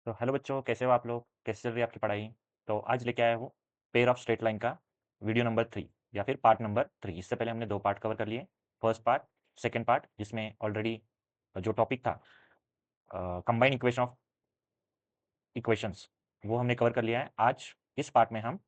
तो हेलो बच्चों, कैसे हो आप लोग? कैसे चल रही है आपकी पढ़ाई? तो आज लेके आया हूँ पेयर ऑफ स्ट्रेट लाइन का वीडियो नंबर 3 या फिर पार्ट नंबर 3। इससे पहले हमने 2 पार्ट कवर कर लिए। फर्स्ट पार्ट, सेकंड पार्ट, जिसमें ऑलरेडी जो टॉपिक था कंबाइंड इक्वेशन ऑफ इक्वेशंस, वो हमने कवर कर लिया है। आज इस पार्ट में हम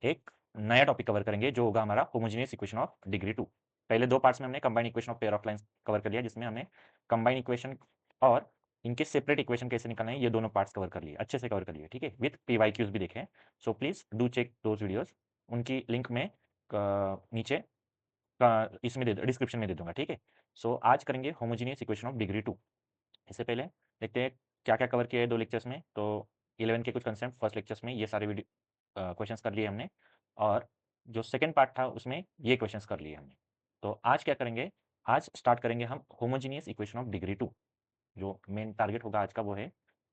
एक नया टॉपिक कवर करेंगे जो होगा हमारा होमोजेनियस इक्वेशन ऑफ डिग्री 2। पहले 2 पार्ट्स में हमने combined equation of pair of lines cover कर लिया, जिसमें हमने कंबाइंड इक्वेशन और इनके सेपरेट इक्वेशन कैसे निकालना है, ये दोनों पार्ट्स कवर कर लिए, अच्छे से कवर कर लिए, ठीक है, विथ पीवाईक्यूज भी देखे। So please do check those videos. उनकी लिंक में नीचे इसमें दे डिस्क्रिप्शन में दे दूंगा, ठीक है। सो आज करेंगे होमोजेनियस इक्वेशन ऑफ डिग्री 2। इससे पहले देखते हैं क्या क्या कवर किया है 2 लेक्चर्स में। तो 11 के कुछ कंसेप्ट फर्स्ट लेक्चर्स में ये सारे वीडियो क्वेश्चंस कर लिए हमने, और जो सेकंड पार्ट था उसमें ये क्वेश्चंस कर लिए हमने। तो आज क्या करेंगे? आज स्टार्ट करेंगे हम होमोजेनियस इक्वेशन ऑफ डिग्री 2। जो मेन टारगेट होगा आज का वो है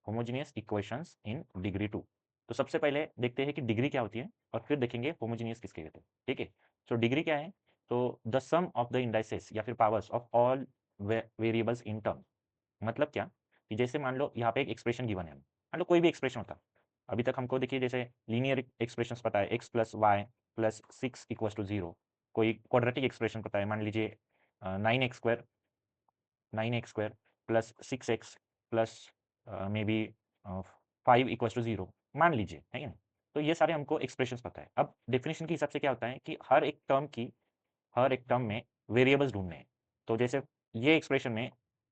होमोजेनियस इक्वेशंस इन डिग्री 2। तो सबसे पहले देखते हैं कि डिग्री क्या होती है, और फिर देखेंगे होमोजेनियस किसके कहते हैं, ठीक है। सो डिग्री क्या है? तो the sum of the indices या फिर powers of all variables in term. मतलब क्या कि जैसे मान लो यहाँ पे एक एक्सप्रेशन गिवन है, मान लो कोई भी एक्सप्रेशन होता। अभी तक हमको देखिए जैसे लीनियर एक्सप्रेशंस पता है, x plus y plus six equals to zero. कोई क्वाड्रेटिक एक्सप्रेशन पता है, मान लीजिए 9x² 9x² plus 6x plus maybe 5 equals to zero, मान लीजिए, है ना। तो ये सारे हमको एक्सप्रेशंस पता है। अब डेफिनेशन के हिसाब से क्या होता है कि हर एक टर्म में वेरिएबल्स ढूंढने हैं। तो जैसे ये एक्सप्रेशन में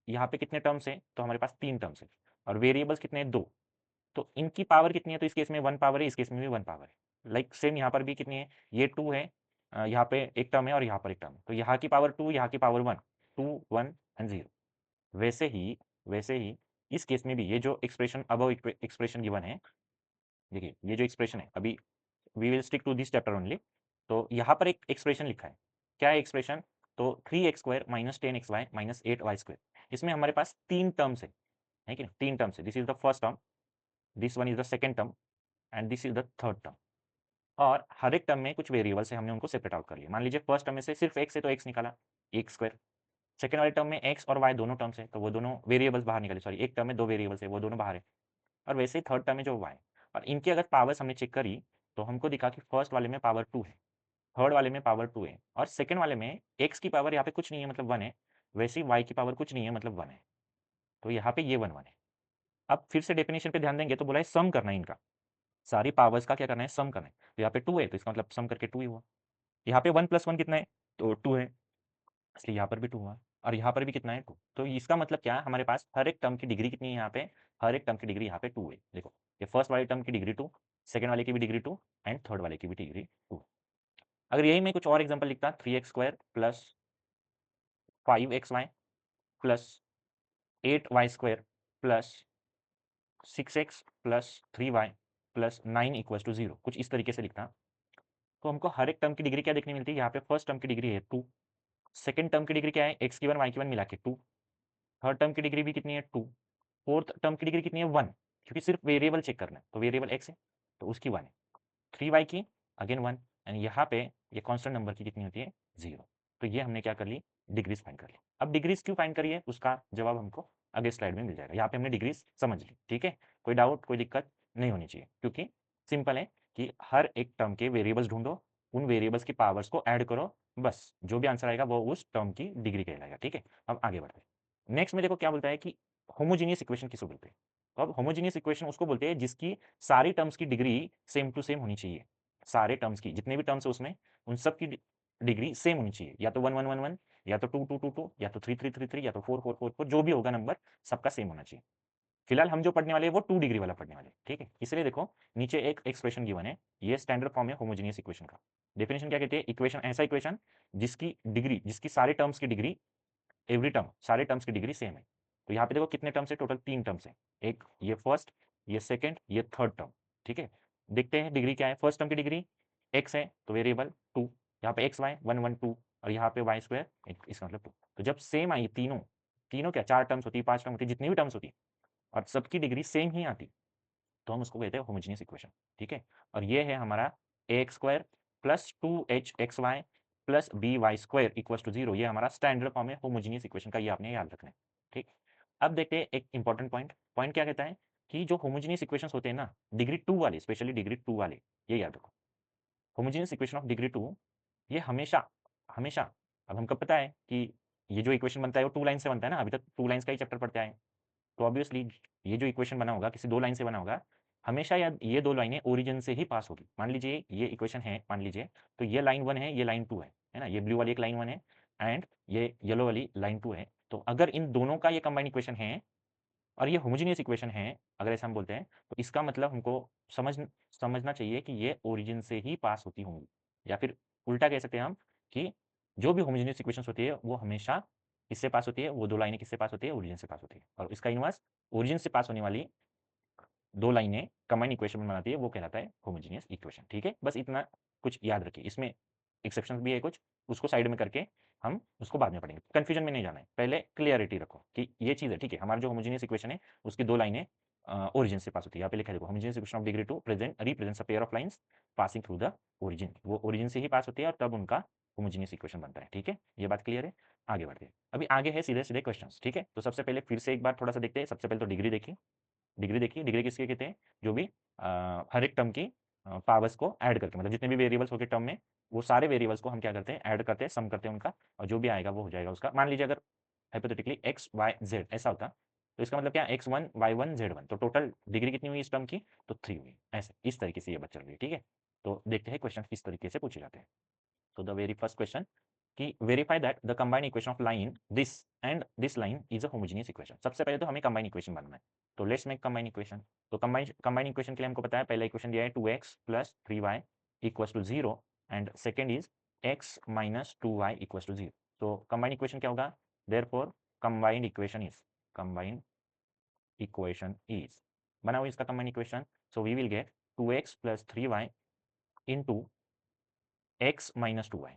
यहाँ पे कितने टर्म्स हैं? तो हमारे पास 3 टर्म्स हैं, और वेरिएबल्स कितने हैं? 2। तो इनकी पावर कितनी है? तो इस केस में 1 पावर है, इस केस में भी 1 पावर है। लाइक सेम यहाँ पर भी कितनी है? ये 2 है, यहाँ पे एक टर्म है और यहाँ पर एक टर्म है। तो यहाँ की पावर 2, यहाँ की पावर 1, 2 1 एंड 0। वैसे ही इस केस में भी ये जो एक्सप्रेशन अबव एक्सप्रेशन गिवन है, देखिए ये जो एक्सप्रेशन है, अभी we will stick to this chapter only. तो यहाँ पर एक एक्सप्रेशन लिखा है। क्या है एक्सप्रेशन? तो 3x² minus 10xy minus 8y²। इसमें हमारे पास 3 टर्म्स है कि नहीं? 3 टर्म्स है। This is the first term, this one is the second term, and this is the third term. और हर एक टर्म में कुछ वेरिएबल्स है, हमने उनको सेपरेट आउट कर लिया। मान लीजिए फर्स्ट टर्म में से सिर्फ x है तो x निकाला, एक स्क्वायर। सेकंड वाले टर्म में x और y दोनों टर्म्स है, तो वो दोनों वेरिएबल्स बाहर निकाले। सॉरी, एक टर्म में 2 वेरिएबल्स है, वो दोनों बाहर है। और वैसे ही थर्ड टर्म में जो y, और इनकी अगर पावर्स हमने चेक करी, तो हमको दिखा कि फर्स्ट वाले में पावर 2 है, थर्ड वाले में पावर 2 है, और सेकंड वाले में x की पावर यहाँ पे कुछ नहीं है मतलब 1 है, वैसे ही y की पावर कुछ नहीं है मतलब 1 है। तो यहाँ पे ये 1 1 है। अब फिर से डेफिनेशन पे ध्यान देंगे तो बोला है सम करना है इनका, सारी पावर्स का क्या करना है? सम करना है। तो यहाँ पे 2 है, तो इसका मतलब सम करके 2 ही हुआ। यहाँ पे 1 + 1 कितना है? तो 2 है, इसलिए यहाँ पर भी 2 हुआ, और यहाँ पर भी कितना है? 2। तो इसका मतलब क्या है? हमारे पास हर एक टर्म की डिग्री कितनी है यहाँ पे? हर एक टर्म की डिग्री यहाँ पे 2 है। देखो, ये फर्स्ट वाले टर्म की डिग्री 2, सेकंड वाले की भी डिग्री 2, एंड थर्ड वाले की भी डिग्री 2। अगर यही मैं कुछ और एग्जांपल लिखता, 3x² plus 5xy plus 8y² plus 6x plus 3y plus 9 equals to 0, कुछ इस तरीके से लिखता, तो हमको हर एक टर्म की डिग्री क्या देखने मिलती है? यहाँ पे फर्स्ट टर्म की डिग्री है 2, सेकंड टर्म की डिग्री क्या है? x की 1 y की 1 मिला के 2, थर्ड टर्म की डिग्री भी कितनी है? 2, फोर्थ टर्म की डिग्री कितनी है? 1, क्योंकि सिर्फ वेरिएबल चेक करना है, तो वेरिएबल x है तो उसकी 1 है, 3y की अगेन 1, एंड यहाँ पे ये कांस्टेंट नंबर की कितनी होती है? 0। तो ये हमने क्या कर ली? डिग्रीज फाइंड कर ली। अब डिग्रीज क्यों फाइंड करिए, उसका जवाब हमको अगले स्लाइड में मिल जाएगा। यहाँ पे हमने डिग्रीज समझ ली, ठीक है। कोई डाउट, कोई दिक्कत नहीं होनी चाहिए, क्योंकि सिंपल है कि हर एक टर्म के वेरिएबल्स ढूंढो, उन वेरिएबल्स की पावर्स को ऐड करो, बस जो भी आंसर आएगा वो उस टर्म की डिग्री कहलाएगा, ठीक है। अब आगे बढ़ते हैं। नेक्स्ट में देखो क्या बोलता है कि होमोजीनियस इक्वेशन किसको बोलते हैं? तो अब होमोजीनियस इक्वेशन उसको बोलते हैं जिसकी सारी टर्म्स की डिग्री सेम टू सेम होनी चाहिए। सारे टर्म्स की, जितने भी टर्म्स है उसमें, उन सब की डिग्री सेम होनी चाहिए। या तो 1 1 1 1, या तो 2 2 2 2, या तो 3 3 3 3, या तो 4 4 4 4, जो भी होगा नंबर सबका सेम होना चाहिए। फिलहाल हम जो पढ़ने वाले हैं वो 2 डिग्री वाला पढ़ने वाले हैं, ठीक है। इसलिए देखो नीचे एक एक्सप्रेशन गिवन है, ये स्टैंडर्ड फॉर्म है होमोजेनियस इक्वेशन का। डेफिनेशन क्या कहते हैं? इक्वेशन, ऐसा इक्वेशन जिसकी डिग्री, जिसकी सारे टर्म्स की डिग्री, एवरी टर्म, सारे टर्म्स की डिग्री सेम है। तो यहाँ पे देखो कितने टर्म्स है? टोटल 3 टर्म्स है, एक ये फर्स्ट, ये सेकंड, ये थर्ड टर्म, ठीक है। देखते हैं डिग्री क्या है। फर्स्ट टर्म की डिग्री x है, तो वेरिएबल 2, यहाँ पे x y 1 1 2, और यहाँ पे y², इसका मतलब 2। तो जब सेम आई तीनों, तीनों क्या 4 टर्म्स होती है, 5 टर्म होती है, जितनी भी टर्म्स होती है, और सबकी डिग्री सेम ही आती, तो हम उसको कहते हैं होमोजेनियस इक्वेशन, ठीक है। और ये है हमारा ax² plus 2hxy plus by² equals to 0। ये हमारा स्टैंडर्ड फॉर्म है होमोजेनियस इक्वेशन का, ये आपने याद रखना है, ठीक। अब देखते हैं एक इंपॉर्टेंट पॉइंट। पॉइंट क्या कहता है कि जो होमोजेनियस इक्वेशंस होते हैं ना डिग्री 2 वाले, स्पेशली डिग्री 2 वाले, ये याद रखो। होमोजेनियस इक्वेशन ऑफ डिग्री 2 ये हमेशा हमेशा, अब हमको पता है कि ये जो इक्वेशन बनता है वो 2 लाइन से बनता है ना, अभी तक 2 लाइन्स का ही चैप्टर पढ़ते आए हैं। तो ऑब्वियसली ये जो इक्वेशन बना होगा किसी 2 लाइन से बना होगा, हमेशा या ये 2 लाइनें ओरिजिन से ही पास होगी। मान लीजिए ये इक्वेशन है, मान लीजिए, तो ये लाइन 1 है, ये लाइन 2 है ना? ये ब्लू वाली एक लाइन 1 है एंड ये येलो वाली लाइन 2 है। तो अगर इन दोनों का ये कंबाइंड इक्वेशन है और ये होमोजेनियस इक्वेशन है, अगर ऐसा हम बोलते हैं, तो इसका मतलब हमको समझ समझना चाहिए कि ये ओरिजिन से ही पास होती होंगी। या फिर उल्टा कह सकते हैं हम कि जो भी होमोजेनियस इक्वेशंस होती है वो हमेशा किससे पास होती है, वो 2 लाइनें किससे पास होती है, ओरिजिन से पास होती है। और इसका इनवर्स ओरिजिन से पास होने वाली 2 लाइनें कंबाइंड इक्वेशन बनाती है, वो कहलाता है होमोजेनियस इक्वेशन। ठीक है? बस इतना कुछ याद रखिए। इसमें एक्सेप्शंस भी है कुछ, उसको साइड में करके हम उसको बाद में पढ़ेंगे। कन्फ्यूजन में नहीं जाना है, पहले क्लियरिटी रखो कि ये चीज़ है, ठीक है? हमारा जो होमोजेनियस इक्वेशन है उसकी 2 लाइनें ओरिजिन से पास होती है। यहाँ पे लिखा है देखो, homogeneous equation of degree 2 present represents a pair of lines passing through the origin. वो ओरिजिन से ही पास होती है और तब उनका होमोजेनियस इक्वेशन बनता है। ठीक है? ये बात क्लियर है? आगे बढ़ते हैं। अभी आगे है सीधे-सीधे क्वेश्चंस, ठीक है? तो सबसे पहले फिर से एक बार थोड़ा-सा देखते हैं। सबसे पहले तो डिग्री देखिए। डिग्री देखिए, डिग्री किसके कहते हैं? जो भी हर एक टर्म की पावर्स को ऐड करके, मतलब जितने भी वेरिएबल्स हो गए टर्म में, वो सारे वेरिएबल्स को हम क्या करते हैं, ऐड करते हैं, सम करते हैं उनका, और जो भी आएगा वो हो जाएगा उसका। मान लीजिए अगर हाइपोथेटिकली एक्स वाई जेड ऐसा होता, तो इसका मतलब क्या, x one y one z one, तो टोटल डिग्री कितनी हुई इस टर्म की, तो 3 हुई। ऐसे इस तरीके से ये बात चल रही है। ठीक है? तो देखते हैं क्वेश्चन किस तरीके से पूछे जाते हैं। तो द वेरी फर्स्ट क्वेश्चन कि verify that the combined equation of line this and this line is a homogeneous equation. सबसे पहले तो हमें कंबाइंड इक्वेशन बनाना है, तो लेट्स मेक कंबाइंड इक्वेशन। तो कंबाइंड इक्वेशन के लिए हमको पता है, पहला इक्वेशन दिया है 2x plus 3y equals to 0 and second is x minus 2y equals to 0। तो कंबाइंड इक्वेशन क्या होगा, देयरफॉर कंबाइंड इक्वेशन इज बनाओ इसका combined equation. So we will get 2x plus 3y into x minus 2y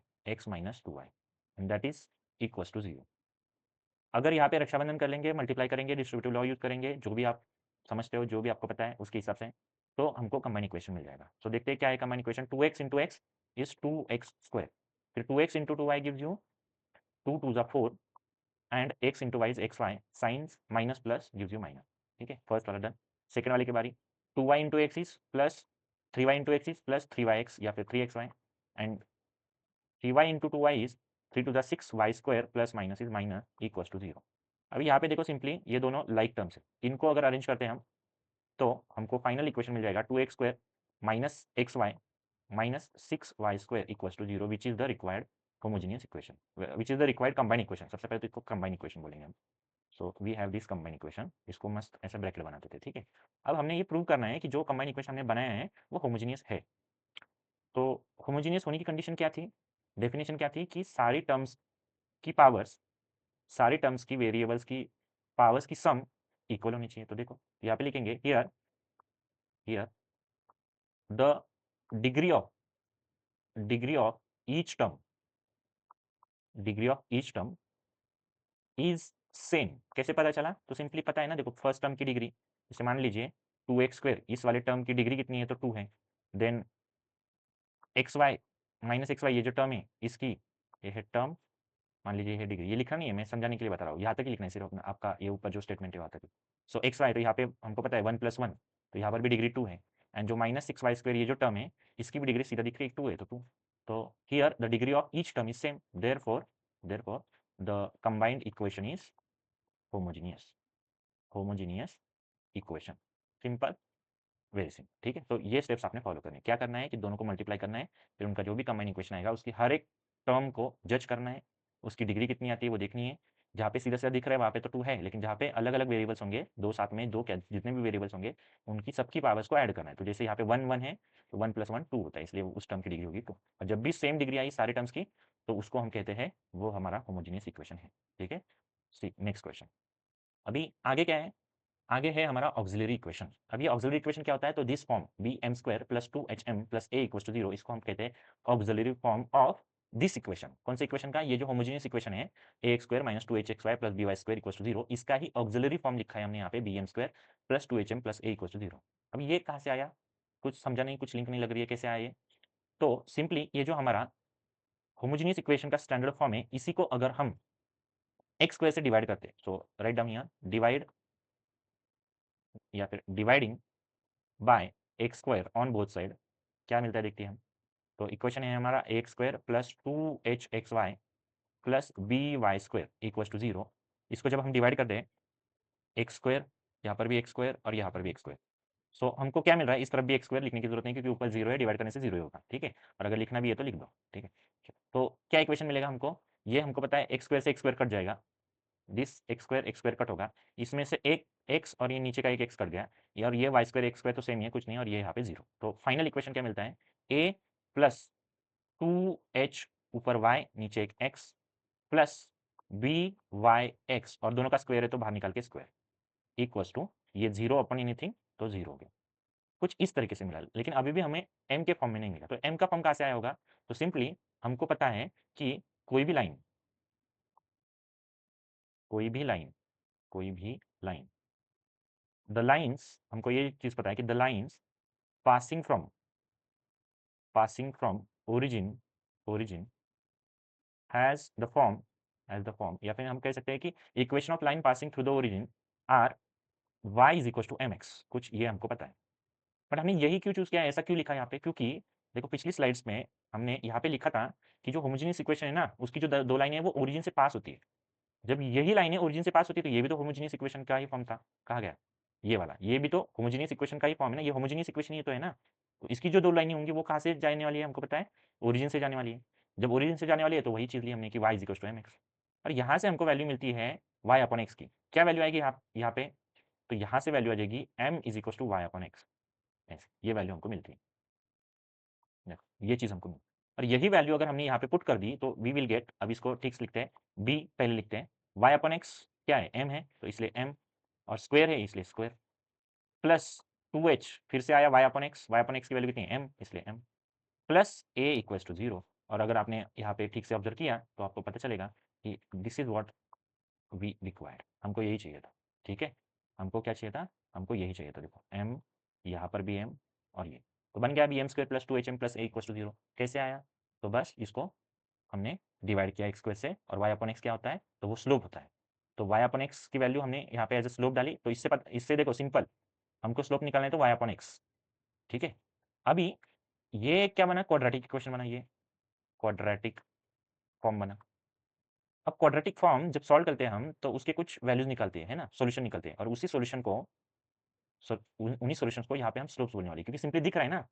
and that is equals to 0। अगर यहाँ पे रक्षाबंधन कर लेंगे, मल्टीप्लाई करेंगे, डिस्ट्रीब्यूटिव लॉ यूज करेंगे, जो भी आप समझते हो, जो भी आपको पता है उसके हिसाब से, तो हमको कंबाइंड इक्वेशन मिल जाएगा। सो देखते हैं क्या है combined equation. 2x into x is 2x square, फिर 2x into 2y gives you 2 two ज़ा 4 and x into y is x y, signs minus plus gives you minus. ठीक है, फर्स्ट वाला डन। सेकंड वाले की बारी, 2y into x is plus 3y into x is plus 3yx या फिर 3xy and 3y into 2y is 3 two द 6y square plus minus is minus equals to 0। अभी यहाँ पे देखो, सिंपली ये दोनों लाइक टर्म्स है, इनको अगर अरेंज करते हैं हम, तो हमको फाइनल इक्वेशन मिल जाएगा 2x square minus x y minus 6y square equals to 0 which is the required homogeneous equation, which is the required combined equation. सबसे पहले तो इसको कंबाइंड इक्वेशन बोलेंगे हम। So we have this combined equation, इसको मस्त ऐसे ब्रैकेट बनाते थे। ठीक है? अब हमने ये प्रूव करना है कि जो कंबाइंड इक्वेशन हमने बनाया है वो होमोजेनियस है। तो होमोजेनियस होने की कंडीशन क्या थी, डेफिनेशन क्या थी, कि सारी टर्म्स की पावर्स, सारी टर्म्स की वेरिएबल्स की पावर्स की सम इक्वल होनी चाहिए। तो देखो यहाँ पे लिखेंगे, here here the degree of degree of each term degree of each term is same. कैसे पता चला, तो सिंपली पता है ना, देखो फर्स्ट टर्म की डिग्री, जैसे मान लीजिए 2x स्क्वायर, इस वाले टर्म की डिग्री कितनी है, तो 2 है। Then x y minus x y, ये जो टर्म है इसकी, ये है टर्म, मान लीजिए ये डिग्री, ये लिखा नहीं है, मैं समझाने के लिए बता रहा हूँ, यहाँ तक ही लिखना है सिर्फ अपना, आपका ये ऊपर जो स्टेटमेंट है वहाँ तक। सो एक्स वाई, तो यहाँ पे हमको पता है 1 + 1, तो यहाँ पर भी डिग्री 2 है। एंड जो माइनस 6y स्क्वायर ये जो टर्म है, इसकी भी डिग्री सीधा दिख रही है 2 है, तो 2। तो here the degree of each term is same, therefore the combined equation is homogeneous equation. Simple, very simple. ठीक है? तो ये स्टेप्स आपने फॉलो करने हैं। क्या करना है कि दोनों को मल्टीप्लाई करना है, फिर उनका जो भी कंबाइंड इक्वेशन आएगा उसकी हर एक टर्म को जज करना है, उसकी डिग्री कितनी आती है वो देखनी है। जहाँ पे सीधा-सीधा दिख रहा है वहाँ पे तो 2 है, लेकिन जहाँ पे अलग-अलग वेरिएबल्स होंगे, 2 साथ में 2 क्या जितने भी वेरिएबल्स होंगे, उनकी सबकी पावर्स को ऐड करना है। तो जैसे यहाँ पे 1 1 है, तो 1 + 1 2 होता है, इसलिए उस टर्म की डिग्री होगी 2। और जब भी सेम डिग्री आई सारे टर्म्स की, तो उसको हम कहते हैं वो हमारा होमोजेनियस इक्वेशन है। ठीक है? सी नेक्स्ट क्वेश्चन। अभी आगे क्या है? आगे है हमारा ऑक्सिलरी इक्वेशन। अब ये ऑक्सिलरी इक्वेशन क्या होता है, तो this form b m square plus 2 plus a equal to 0, इसको हम कहते हैं auxiliary form of this equation. कौन सा इक्वेशन का, ये जो होमोजेनियस इक्वेशन है, a x square minus 2hxy plus b y square equal to 0, इसका ही ऑक्सिलरी फॉर्म लिखा है हमने यहाँ पे, b m square plus 2 plus a equal to 0। अब ये कहाँ से आया, कुछ समझा नहीं, कुछ लिंक नहीं लग रही है, कैसे आया ये। तो सिंपली ये जो हमारा होमोजेनियस इक्वेशन का स्टैंडर्ड फॉर्म है, इसी को अगर हम एक्स स्क्वायर से डिवाइड करते हैं, सो राइट डाउन हियर, डिवाइड या फिर dividing by x square on both side, क्या मिलता है देखते हैं हम। तो इक्वेशन है हमारा x square plus 2hxy plus b y square equals to 0। इसको जब हम डिवाइड कर दें, एक्स स्क्वायर, यहाँ पर भी एक्स स्क्वायर और यहाँ पर भी एक्स स्क्वायर, सो हमको क्या मिल रहा है, इस तरफ भी एक्स स्क्वायर लिखने की जरूरत नहीं क्योंकि ऊपर जीरो है, डिवाइड करने से जीरो ही होगा, ठीक है। और अगर लिखना भी है तो लिख दो, ठीक है। तो क्या इक्वेशन मिलेगा हमको, ये हमको पता है एक्स स्क्वायर से एक्स स्क्वायर कट जाएगा, दिस एक्स स्क्वायर कट होगा, इसमें से एक एक्स और ये नीचे का एक एक्स कट गया, ये और ये वाई स्क्वायर एक्स स्क्वायर तो सेम ही है, कुछ नहीं, और ये यहाँ पे जीरो। तो फाइनल इक्वेशन क्या मिलता है, ए प्लस 2h ऊपर y नीचे एक x plus b y x और दोनों का स्क्वायर है तो बाहर निकाल के स्क्वायर इक्वल्स टू ये जीरो अपॉन एनीथिंग तो जीरो हो गया। कुछ इस तरीके से मिला, लेकिन अभी भी हमें m के फॉर्म में नहीं मिला। तो m का फॉर्म कहाँ से आया होगा, तो सिंपली हमको पता है कि कोई भी लाइन, कोई भी लाइन, कोई भी लाइन, द लाइन्स, हमको ये चीज पता है कि the lines passing from, passing from origin, origin has the form, has the form, या फिर हम कह सकते हैं कि equation of line passing through the origin are y is equal to m x, कुछ ये हमको पता है। बट हमने यही क्यों चूज किया है, ऐसा क्यों लिखा है यहाँ पे, क्योंकि देखो पिछली स्लाइड्स में हमने यहाँ पे लिखा था कि जो होमोजेनियस इक्वेशन है ना, उसकी जो दो लाइनें हैं वो ओरिजिन से पास होती है। जब यही लाइनें ओरिजिन से पास होती है तो ये भी तो होमोजेनियस इक्वेशन का ही फॉर्म था, कहा गया ये वाला, ये भी तो होमोजेनियस इक्वेशन का ही फॉर्म है ना, ये होमोजेनियस इक्वेशन ही तो है ना। तो इसकी जो दो लाइनें होंगी वो कहाँ से जाने वाली है, हमको पता है ओरिजिन से जाने वाली है। जब ओरिजिन से जाने वाली है तो वही चीज़ ली हमने कि y is equal to m x, और यहाँ से हमको वैल्यू मिलती है y अपॉन एक्स की। क्या वैल्यू आएगी यहाँ पे, तो यहाँ से वैल्यू आ जाएगी m is equal to y upon x, ये वैल्यू हमको मिलती है। देखो ये चीज़ हमको मिली, और यही वैल्यू अगर हमने यहाँ पे पुट कर दी तो वी विल गेट, अब इसको ठीक से लिखते हैं, b पहले लिखते हैं, y अपॉन एक्स क्या है m है तो इसलिए m, और स्क्वायर है इसलिए स्क्वायर, प्लस 2h फिर से आया y अपॉन एक्स की वैल्यू कितनी है m इसलिए m, plus a equals to 0। और अगर आपने यहाँ पे ठीक से ऑब्जर्व किया तो आपको पता चलेगा कि this is what we required, हमको यही चाहिए था, ठीक है। हमको क्या चाहिए था, हमको यही चाहिए था, देखो m, यहाँ पर भी m, और ये तो बन गया अभी m square plus 2h m plus a equal to 0। कैसे आया, तो बस इसको हमने डिवाइड किया एक्स स्क्वायर से, और y अपॉन एक्स क्या होता है, तो वो स्लोप होता है। तो y अपॉन एक्स की वैल्यू हमने यहाँ पे एज ए स्लोप डाली, तो इससे देखो सिंपल, हमको स्लोप निकालना है तो y अपॉन एक्स, ठीक है। अभी ये क्या बना, क्वाड्रेटिक इक्वेशन बना, ये क्वाड्रेटिक फॉर्म बना। अब क्वाड्रेटिक फॉर्म जब सॉल्व करते हैं हम तो उसके कुछ वैल्यूज निकलते हैं, है ना, सॉल्यूशन निकलते हैं, और उसी सॉल्यूशन को उन्हीं सॉल्यूशंस को यहाँ पे हम स्लोप्स बोलने वाले, क्योंकि सिंपली दिख रहा है ना,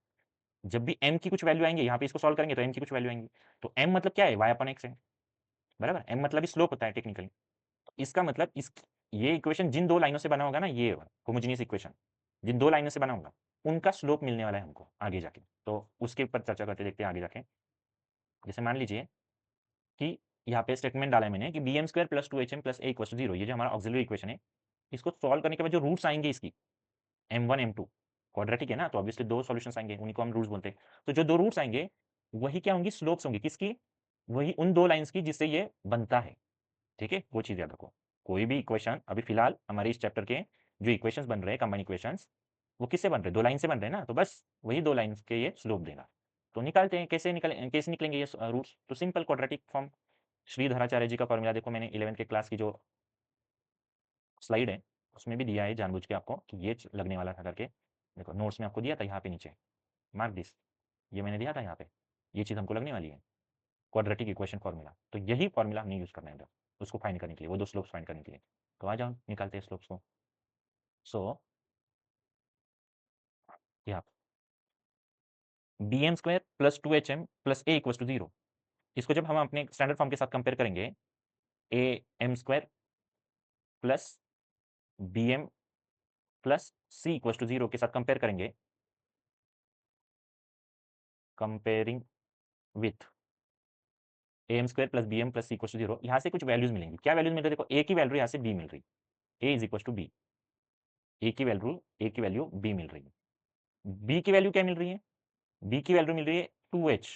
जब भी m की कुछ वैल्यू आएंगे यहाँ पे इसको सॉल्व करेंगे तो m की कुछ वैल्यू आएंगी, तो m मतलब क्या है, y अपन x है, बराबर, m मतलब ही स्लोप होता है टेक्निकली। इसका मतलब इस, ये इक्वेशन जिन दो लाइनों से बना होगा ना, ये होमोजेनियस इक्वेशन जिन दो लाइनों से बना होगा उनका स्लोप मिलने वाला है हमको आगे जाके, तो उसके ऊपर चर्चा करते देखते हैं आगे जाके। जैसे मान लीजिए कि यहाँ पे स्टेटमेंट डाला है मैंने कि b m square plus 2h m plus a equal to 0, ये जो हमारा ऑक्सिलरी इक्वेशन है, इसको सॉल्व करने के बाद जो रूट्स आएंगे इसकी m1 m2, क्वाड्रेटिक है ना तो ऑब्वियसली दो सॉल्यूशंस आएंगे, उन्हीं को हम रूट्स बोलते हैं। तो जो दो रूट्स आएंगे वही क्या होंगी, स्लोप्स होंगी, किसकी, वही उन दो लाइंस की जिससे ये बनता है, ठीक है। वो चीज याद रखो, कोई भी इक्वेशन अभी फिलहाल हमारे इस चैप्टर के जो इक्वेशंस बन रहे हैं कंबाइन इक्वेशंस, वो किससे बन रहे हैं, दो लाइन से बन रहे हैं ना, तो बस वही दो लाइंस के ये स्लोप देगा। तो निकालते हैं, कैसे निकलेंगे ये रूट्स, तो सिंपल क्वाड्रेटिक फॉर्म, श्रीधराचार्य जी का फॉर्मूला देखो, मैंने 11th के क्लास की जो स्लाइड है उसमें भी दिया है जानबूझ के आपको कि ये लगने वाला था करके, देखो नोट्स में आपको दिया था यहाँ पे नीचे, मार्क दिस, ये मैंने दिया था यहाँ पे, ये चीज़ हमको लगने वाली है क्वाड्रेटिक इक्वेशन फॉर्मूला, तो यही फॉर्मूला हमने यूज़ करना है इधर उसको फाइंड करने के लिए, वो दो स्लोप्स फाइंड करने के लिए। तो आ जाओ निकालते हैं स्लोप्स को। सो यहाँ b m square plus 2h m plus a equal to 0, इसको जब हम अपने स्टैंडर्ड फॉर्म के साथ कंपेयर करेंगे, a m square plus b m plus c equal to 0 के साथ कंपेयर करेंगे, comparing with a m square plus b m plus c equal to 0, यहाँ से कुछ वैल्यूज मिलेंगी। क्या वैल्यूज मिल रही है, देखो ए की वैल्यू यहाँ से बी मिल रही, ए इज इक्वल टू बी, ए की वैल्यू बी मिल रही है, बी की वैल्यू क्या मिल रही है, बी की वैल्यू मिल रही है 2h,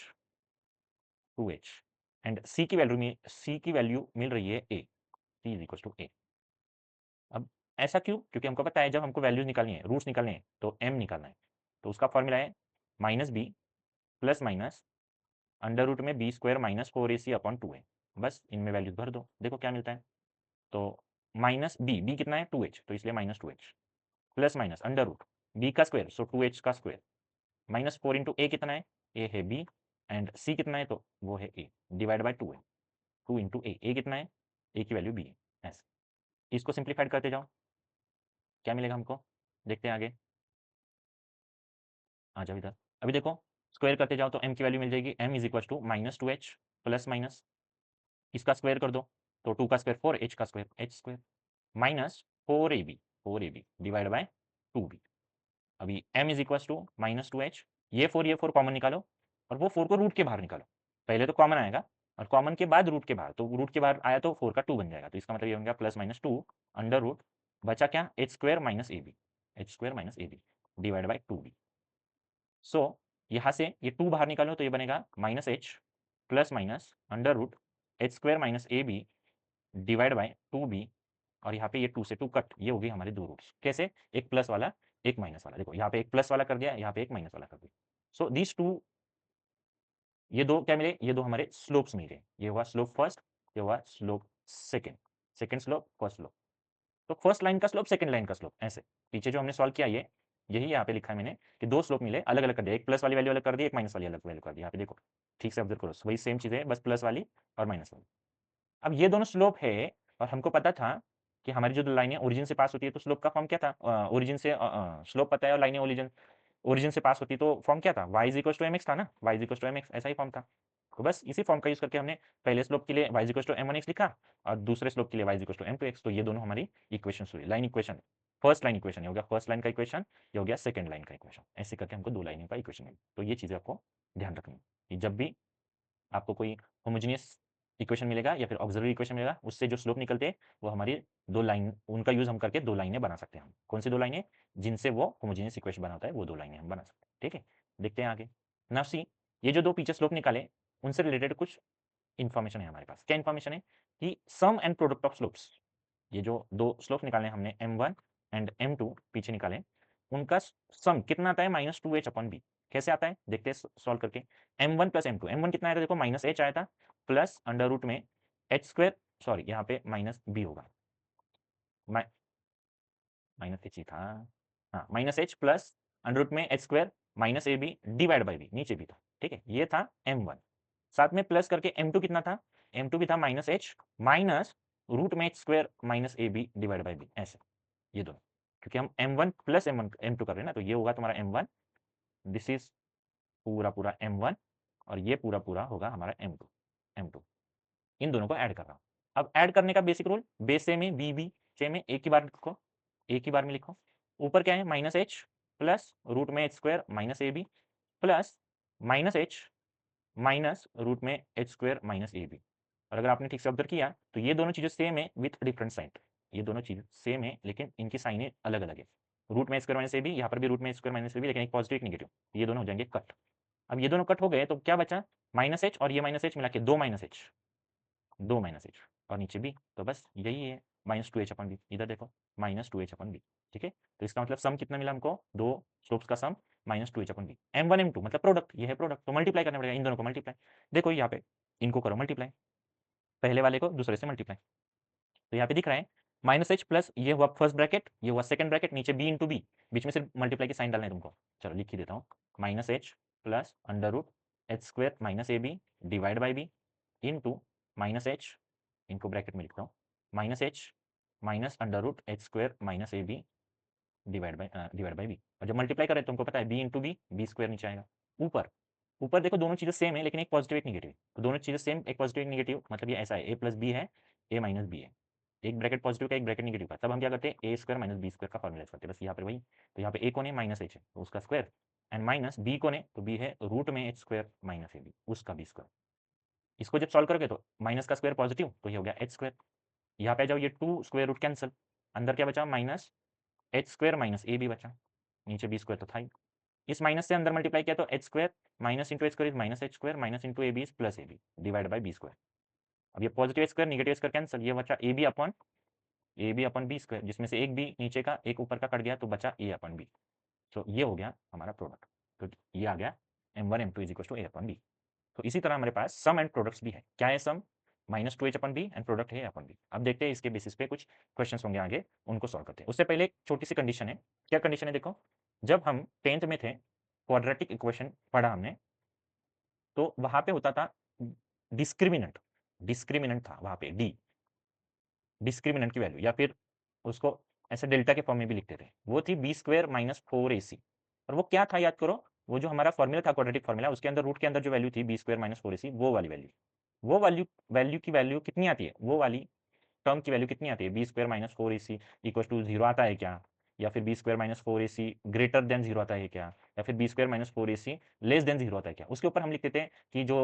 2h, एंड सी की वैल्यू मिल रही है ए, सी इज इक्वल टू ए। अब ऐसा क्यों, क्योंकि हमको पता है जब हमको वैल्यूज निकालनी है, रूट्स निकालने हैं, तो m निकालना है, तो उसका फॉर्मूला है minus b plus minus under root में b square minus 4ac upon 2a, बस इनमें वैल्यूज भर दो, देखो क्या मिलता है। तो माइनस बी, बी कितना है 2h, तो इसलिए minus 2h, plus minus under root b का स्क्वायर, सो 2h का स्क्वायर, माइनस 4 इंटू ए कितना है, ए है बी, एंड सी कितना है, तो वो है ए, डिवाइड बाय 2 है, 2 इंटू ए कितना है, ए की वैल्यू बी है। ऐसे इसको सिंप्लीफाइड करते जाओ, क्या मिलेगा हमको, देखते हैं आगे। आ जाओ इधर, अभी देखो स्क्वायर करते जाओ तो m की वैल्यू मिल जाएगी, m is equal to minus 2h plus minus इसका स्क्वायर कर दो, तो 2 का स्क्वायर 4, h का square h square, minus 4ab divide by 2b। अभी m is equal to minus 2h, ये 4 कॉमन निकालो, और वो 4 को रूट के बाहर निकालो, पहले तो कॉमन आएगा और कॉमन के बाद रूट के बाहर, तो रूट के बाहर आया तो 4 का 2 बन जाएगा, तो इसका मतलब ये हो गया प्लस माइनस 2 अंडर रूट, बचा क्या, h square minus a b, h square minus a b divide by 2b। So यहाँ से ये 2 बाहर निकालो तो ये बनेगा minus h plus minus under root h square minus a b divide by 2b, और यहाँ पे ये 2 से 2 कट, ये होगी हमारी दो रूट्स, कैसे, एक प्लस वाला एक माइनस वाला, देखो यहाँ पे एक प्लस वाला कर दिया, यहाँ पे एक माइनस वाला कर दिया। सो दिस टू, ये दो क्या मिले, ये दो हमारे स्लोप्स मिले, ये हुआ स्लोप फर्स्ट, ये हुआ slope second, second slope first slope, तो फर्स्ट लाइन का स्लोप सेकंड लाइन का स्लोप, ऐसे पीछे जो हमने सॉल्व किया ये यही यहाँ पे लिखा है मैंने कि दो स्लोप मिले, अलग अलग कर दिया, एक प्लस वाली वैल्यू अलग कर दी, एक माइनस वाली अलग वैल्यू कर दी, यहाँ पे देखो ठीक से ऑब्जर्व करो, वही सेम चीज़ है, बस प्लस वाली और माइनस वाली। अब ये दोनों स्लोप है, और हमको पता था कि हमारी जो लाइनें ओरिजिन से पास होती है तो स्लोप का फॉर्म क्या था, ओरिजिन से स्लोप पता है और लाइनें ओरिजिन ओरिजिन से पास होती तो फॉर्म क्या था, y equal to m x था ना, y equal to m x, ऐसा ही फॉर्म था। तो बस इसी फॉर्म का यूज करके हमने पहले स्लोप के लिए y equal to m one x लिखा, और दूसरे स्लोप के लिए y equal to m two x, तो ये दोनों हमारी इक्वेशन हुई, line equation, first line equation, ये हो गया फर्स्ट लाइन का इक्वेशन, ये हो गया सेकंड लाइन का इक्वेशन, ऐसे करके हमको दो लाइनों का इक्वेशन मिली। तो ये चीज़ें आपको ध्यान रखनी है कि जब भी आपको कोई होमोजेनियस इक्वेशन मिलेगा या फिर ऑक्सिलरी इक्वेशन मिलेगा, उससे जो स्लोप निकलते हैं वो हमारी दो लाइन, उनका यूज हम करके दो लाइनें बना सकते हैं। हम कौन सी दो लाइनें, जिनसे वो होमोजेनियस इक्वेशन बनाता है, वो दो लाइनें हम बना सकते हैं। ठीक है, देखते हैं आगे। नाउ सी, ये जो दो पीछे स्लोप निकाले उनसे रिलेटेड कुछ इन्फॉर्मेशन है हमारे पास। क्या इन्फॉर्मेशन है कि सम एंड प्रोडक्ट ऑफ स्लोप्स, ये जो दो स्लोप निकाले हमने m1 एंड m2 पीछे निकाले, उनका सम कितना आता है, माइनस 2h अपॉन बी। कैसे आता है देखते हैं सॉल्व करके। m1 प्लस m2, m1 कितना आया था देखो, माइनस h आया था, प्लस अंडर रूट में h स्क्वायर, सॉरी यहाँ पे माइनस b होगा, माइनस एच ही था, हाँ minus h plus under root में h square minus a b divide by b, नीचे भी था। ठीक है, ये था m1, साथ में प्लस करके m2 कितना था, m2 भी था माइनस एच माइनस रूट में h square minus a b divide by b, ऐसे ये दोनों, क्योंकि हम m1 प्लस m2 कर रहे हैं ना, तो ये होगा तुम्हारा m1, दिस इज पूरा पूरा m1, और ये पूरा पूरा होगा हमारा m2, m2, इन दोनों को ऐड कर रहा हूँ। अब ऐड करने का बेसिक रूल, बेस सेम है, बी बी सेम है, एक ही बार लिखो, एक ही बार में लिखो। ऊपर क्या है, माइनस एच प्लस रूट में h square minus a b plus minus h minus root में h square minus a b. और अगर आपने ठीक से ऑब्जर्व किया तो ये दोनों चीज़ें सेम है विथ डिफरेंट साइन, ये दोनों चीज़ें सेम है लेकिन इनकी साइनें अलग अलग है। रूट में स्क्वायर माइनस ए बी, यहाँ पर भी रूट में स्क्वायर माइनस ए बी, लेकिन एक पॉजिटिव एक निगेटिव, ये दोनों हो जाएंगे कट। अब ये दोनों कट हो गए तो क्या बचा, माइनस एच और ये माइनस एच मिला के दो माइनस एच, दो माइनस एच और नीचे बी, तो बस यही है minus two h upon B, इधर देखो minus two h upon B. ठीक है, तो इसका मतलब सम कितना मिला हमको, दो स्लोप्स का sum minus two h upon b, m one m two मतलब प्रोडक्ट, ये है प्रोडक्ट, तो मल्टीप्लाई करना पड़ेगा इन दोनों को, मल्टीप्लाई, देखो यहाँ पे इनको करो मल्टीप्लाई, पहले वाले को दूसरे से मल्टीप्लाई, तो यहाँ पे दिख रहा है माइनस एच प्लस ये हुआ फर्स्ट ब्रैकेट, ये हुआ सेकंड ब्रैकेट, नीचे बी इंटू बी, बीच में सिर्फ मल्टीप्लाई की साइन डालना है तुमको, चलो लिख ही देता हूँ, minus h plus under root h square minus a b divide by b into minus h, इनको ब्रैकेट में लिखता हूँ, minus h minus under root h square minus a b divide by b, और जब मल्टीप्लाई करें तुमको पता है बी इंटू बी स्क्वायर नीचे आएगा। ऊपर ऊपर देखो दोनों चीज़ें सेम है लेकिन एक पॉजिटिव एक निगेटिव, तो दोनों चीज़ें सेम, एक पॉजिटिव एक निगेटिव, मतलब ये ऐसा है ए प्लस बी है, ए माइनस बी है, एक ब्रैकेट पॉजिटिव का एक ब्रैकेट निगेटिव का, तब हम क्या करते हैं ए स्क्वायर माइनस बी स्क्वायर का फॉर्मूला करते हैं, बस यहाँ पर वही। तो यहाँ पे ए कौन है, माइनस एच है तो उसका स्क्वायर, एंड माइनस बी कौन है, तो बी है रूट में h square minus a b, उसका बी स्क्वायर। इसको जब सॉल्व करोगे तो माइनस का स्क्वायर पॉजिटिव, तो ये हो गया एच स्क्वायर, यहाँ पे आ जाओ, ये टू स्क्वायर रूट कैंसिल, अंदर क्या बचा, minus h square minus a b बचा, नीचे बी स्क्वायर तो था ही, इस माइनस से अंदर मल्टीप्लाई किया तो h square minus into h square is minus h square minus into a b is plus a b divide by b square. अब ये positive square negative square cancel, ये बचा a b upon b square, जिसमें से एक B नीचे का एक ऊपर का कट गया तो बचा ए अपॉन बी, तो ये हो गया हमारा प्रोडक्ट, तो ये आ गया m one m two is equal to a upon b. तो इसी तरह हमारे पास सम एंड प्रोडक्ट्स भी है, क्या है sum, -2h upon b and product है अपन बी। अब देखते हैं इसके बेसिस पे कुछ क्वेश्चंस होंगे आगे, उनको सॉल्व करते हैं। उससे पहले एक छोटी सी कंडीशन है। क्या कंडीशन है देखो, जब हम 10th में थे, क्वाड्रेटिक इक्वेशन पढ़ा हमने, तो वहां पे होता था डिस्क्रिमिनेंट, डिस्क्रिमिनेंट था वहां पे डी, डिस्क्रिमिनेंट की वैल्यू, या फिर उसको ऐसे डेल्टा के फॉर्म में भी लिखते थे, वो थी बी स्क्वायर माइनस 4ac। और वो क्या था याद करो, वो जो हमारा फॉर्मूला था क्वाड्रेटिक फॉर्मूला, उसके अंदर रूट के अंदर जो वैल्यू थी बी स्क्वायर माइनस 4ac, वो वाली वैल्यू, वो वैल्यू, वैल्यू की वैल्यू कितनी आती है, वो वाली टर्म की वैल्यू कितनी आती है, b square minus 4ac equal to zero आता है क्या, या फिर b square minus 4ac greater than zero आता है क्या, या फिर b square minus 4ac less than zero आता है क्या। उसके ऊपर हम लिखते थे कि जो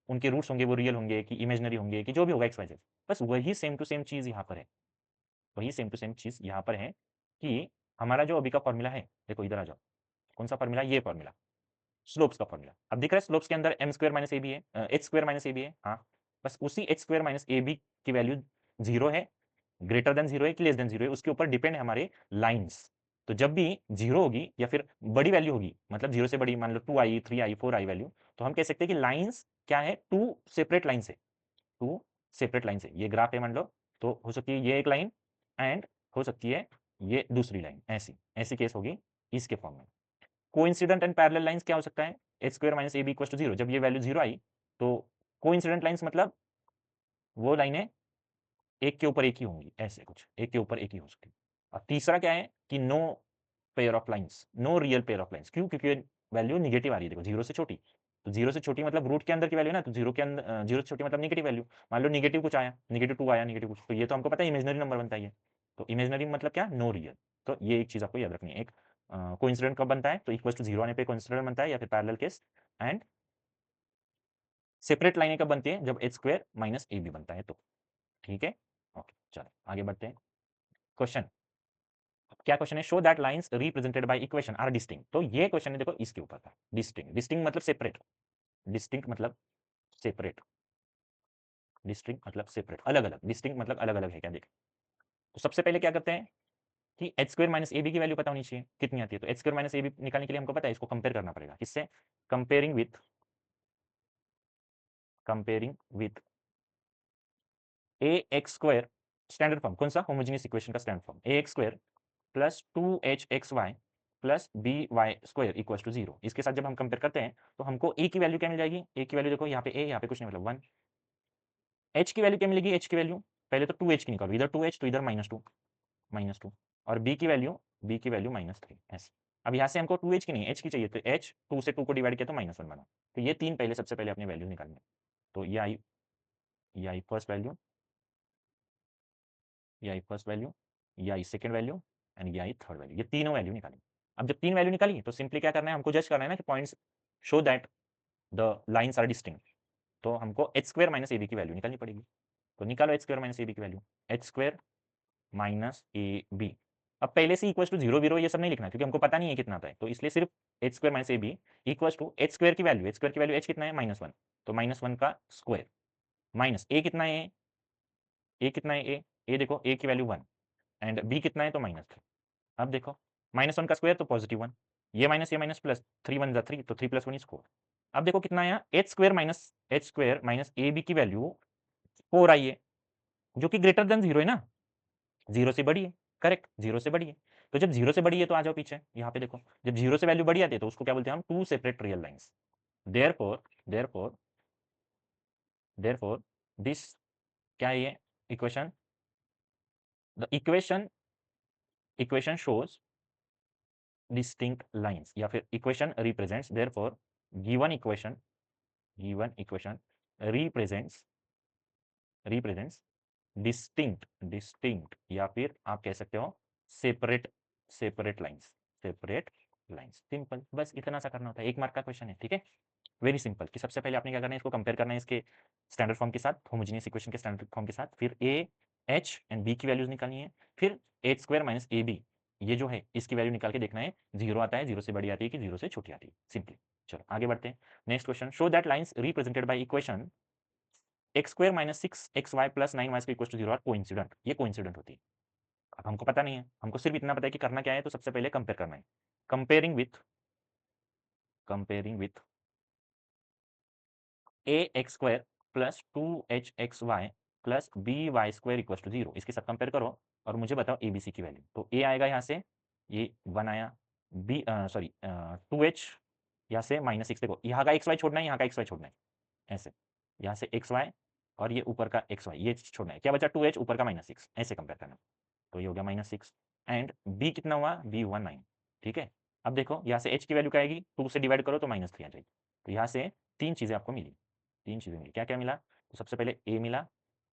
उनके रूट्स होंगे वो रियल होंगे कि इमेजनरी होंगे कि जो भी होगा एक्स वाई जेड। बस वही सेम टू सेम चीज़ यहाँ पर है, वही सेम टू सेम चीज़ यहाँ पर है कि हमारा जो अभी का फॉर्मूला है, देखो इधर आ जाओ, कौन सा फॉर्मूला, ये फॉर्मूला, स्लोप्स का फॉर्मूला। अब दिख रहा है स्लोप्स के अंदर m square minus a b है, h square minus a b है, हाँ, बस उसी h square minus a b की वैल्यू जीरो है, ग्रेटर देन जीरो है कि लेस देन जीरो है, उसके ऊपर डिपेंड है हमारे लाइन्स। तो जब भी जीरो होगी या फिर बड़ी वैल्यू होगी, मतलब जीरो से बड़ी, मान लो 2 आई 3 आई 4 आई वैल्यू, तो हम कह सकते हैं कि लाइन्स क्या है, टू सेपरेट लाइन से, टू सेपरेट लाइन से, ये ग्राफ है मान लो, तो हो सकती है ये एक लाइन एंड हो सकती है ये दूसरी लाइन, ऐसी ऐसी केस होगी इसके फॉर्म में। कोइंसिडेंट एंड पैरेलल लाइंस क्या हो सकता है, h square minus a b equal to zero, जब ये वैल्यू जीरो आई तो कोइंसिडेंट लाइंस मतलब वो लाइनें एक के ऊपर एक ही होंगी, ऐसे कुछ एक के ऊपर एक ही हो सकती है। और तीसरा क्या है कि no pair of lines, no real pair of lines, क्यों, क्योंकि वैल्यू निगेटिव आ रही है, देखो जीरो से छोटी, तो जीरो से छोटी मतलब रूट के अंदर की वैल्यू ना, तो जीरो के अंदर जीरो से छोटी मतलब निगेटिव वैल्यू, मान लो निगेटिव कुछ आया, -2 आया, निगेटिव कुछ, तो ये तो हमको पता है इमेजनरी नंबर बनता है ये, तो इमेजनरी मतलब क्या, नो रियल। तो ये एक चीज आपको याद रखनी है, एक कोइंसिडेंट कब बनता है, तो इक्वल टू जीरो आने पे कोइंसिडेंट बनता है, या फिर पैरेलल केस, एंड सेपरेट लाइनें कब बनती है, जब h square minus a b बनता है तो। ठीक है, ओके चलो आगे बढ़ते हैं। क्वेश्चन, क्या क्वेश्चन है, show that lines represented by equation are distinct. तो ये क्वेश्चन है देखो इसके ऊपर था, डिस्टिंक्ट, डिस्टिंक्ट मतलब सेपरेट, डिस्टिंक्ट मतलब सेपरेट, डिस्टिंक्ट मतलब सेपरेट, अलग अलग, डिस्टिंक्ट मतलब अलग अलग है क्या, देख। तो सबसे पहले क्या करते हैं कि h square minus a b की वैल्यू पता होनी चाहिए कितनी आती है, तो h square minus a b निकालने के लिए हमको पता है इसको कंपेयर करना पड़ेगा, किससे, comparing with, comparing with a x square, standard form कौन सा, होमोजेनियस इक्वेशन का standard form, a x square plus 2hxy plus b y square equal to zero. इसके साथ जब हम कंपेयर करते हैं तो हमको ए की वैल्यू क्या मिल जाएगी, ए की वैल्यू देखो यहाँ पे ए, यहाँ पे कुछ नहीं मतलब वन। एच की वैल्यू क्या मिलेगी, एच की वैल्यू पहले तो 2h की निकालो, इधर 2h तो इधर -2, -2, और बी की वैल्यू, बी की वैल्यू -3 ऐसे। अब यहाँ से हमको 2h की नहीं एच की चाहिए, तो एच 2 से 2 को डिवाइड किया तो -1 बना। तो ये तीन पहले सबसे पहले अपनी वैल्यू निकालनी है, तो ये आई फर्स्ट वैल्यू, ये आई फर्स्ट वैल्यू, ये आई सेकंड वैल्यू एंड ये आई थर्ड वैल्यू, ये तीनों वैल्यू निकाली। अब जब तीन वैल्यू निकाली तो सिंपली क्या करना है, हमको जज करना है ना कि points show that the lines are distinct, तो हमको h square minus a b की वैल्यू निकालनी पड़ेगी। तो निकालो h square minus a b की value, h square minus a b. अब पहले से इक्वल टू जीरो जीरो ये सब नहीं लिखना क्योंकि हमको पता नहीं है कितना आता है, तो इसलिए सिर्फ h square minus a b equal to h square की वैल्यू, एच स्क्वायर की वैल्यू एच कितना है -1, तो -1 का स्क्वायर माइनस ए कितना है, ए कितना है, ए देखो ए की वैल्यू 1 एंड बी कितना है तो -3। अब देखो -1 का स्क्वायर तो +1, ये माइनस प्लस, 3 1 जा 3, तो 3 + 1 इज 4। अब देखो कितना आया, h square minus a b की वैल्यू 4 आई है, जो कि ग्रेटर देन जीरो है ना, जीरो से बड़ी है, करेक्ट, जीरो से बड़ी है। तो जब जीरो से बड़ी है तो आ जाओ पीछे, यहाँ पे देखो जब जीरो से वैल्यू बड़ी आती है तो उसको क्या बोलते हैं हम, two separate real lines. Therefore therefore therefore this, क्या है ये equation, the equation, equation shows distinct lines, या फिर equation represents, therefore given equation, given equation represents, represents distinct, distinct, या फिर आप कह सकते हो separate, separate lines, separate lines. Simple, बस इतना सा करना होता है, 1 मार्क का क्वेश्चन है, ठीक है, वेरी सिंपल। कि सबसे पहले आपने क्या करना है, इसको कंपेयर करना है इसके स्टैंडर्ड फॉर्म के साथ, होमोजेनियस इक्वेशन के स्टैंडर्ड फॉर्म के साथ, फिर ए एच एंड बी की वैल्यूज निकालनी है, फिर h square minus a b, ये जो है इसकी वैल्यू निकाल के देखना है जीरो आता है, जीरो से बड़ी आती है कि जीरो से छोटी आती है, सिंपली। चलो आगे बढ़ते हैं, next question, show that lines represented by equation x square minus 6xy plus 9y equal to zero are coincident, ये कोइंसिडेंट होती है। अब हमको पता नहीं है, हमको सिर्फ इतना पता है कि करना क्या है, तो सबसे पहले कंपेयर करना है, comparing with, comparing with a x square plus 2hxy plus by² equal to 0। इसके साथ कंपेयर करो और मुझे बताओ ए बी सी की वैल्यू। तो ए आएगा यहाँ से, ये 1 आया, बी सॉरी 2h यहाँ से -6। देखो यहाँ का xy छोड़ना है, यहाँ का xy छोड़ना है, ऐसे यहाँ से xy और ये ऊपर का xy ये छोड़ना है। क्या बचा? 2h ऊपर का -6, ऐसे कंपेयर करना। तो ये हो गया -6 एंड b कितना हुआ? b हुआ 9। ठीक है, अब देखो यहाँ से h की वैल्यू क्या आएगी? 2 से डिवाइड करो तो -3 आ जाएगी। तो यहाँ से 3 चीज़ें आपको मिली, 3 चीज़ें मिली। क्या क्या मिला? तो सबसे पहले a मिला,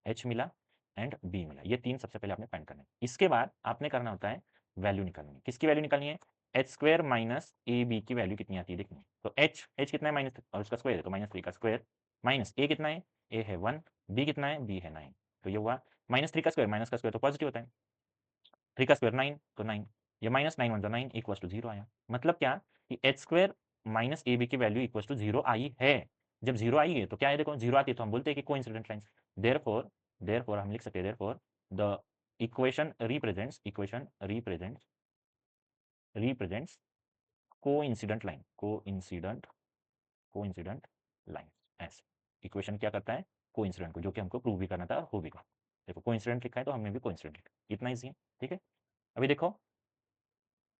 h मिला एंड b मिला। ये 3 सबसे पहले आपने फाइंड करना है। इसके बाद आपने करना होता है वैल्यू निकालनी है। किसकी वैल्यू निकालनी है? h² माइनस ए बी की वैल्यू कितनी आती है देखनी है। तो h कितना है? माइनस और उसका स्क्वायर है तो -3 का स्क्वायर, माइनस a कितना है? a है 1, b कितना है? b है 9। तो ये हुआ -3 का स्क्वायर, माइनस का स्क्वायर तो पॉजिटिव होता है, 3 का स्क्वायर 9, तो 9, ये -9 1 9 इक्वल टू 0 आया। मतलब क्या कि h² माइनस ए बी की वैल्यू इक्वल टू 0 आई है। जब 0 आई है तो क्या है? देखो 0 आती है तो हम बोलते हैं कि कोइंसिडेंट लाइन्स। देयरफॉर हम लिख सकते हैं therefore the equation represents coincident line. ऐसे इक्वेशन क्या करता है? कोइंसिडेंट को, जो कि हमको प्रूव भी करना था और हो भी गया। देखो कोइंसिडेंट लिखा है तो हमने भी कोइंसिडेंट लिखा, इतना ईजी है। ठीक है, अभी देखो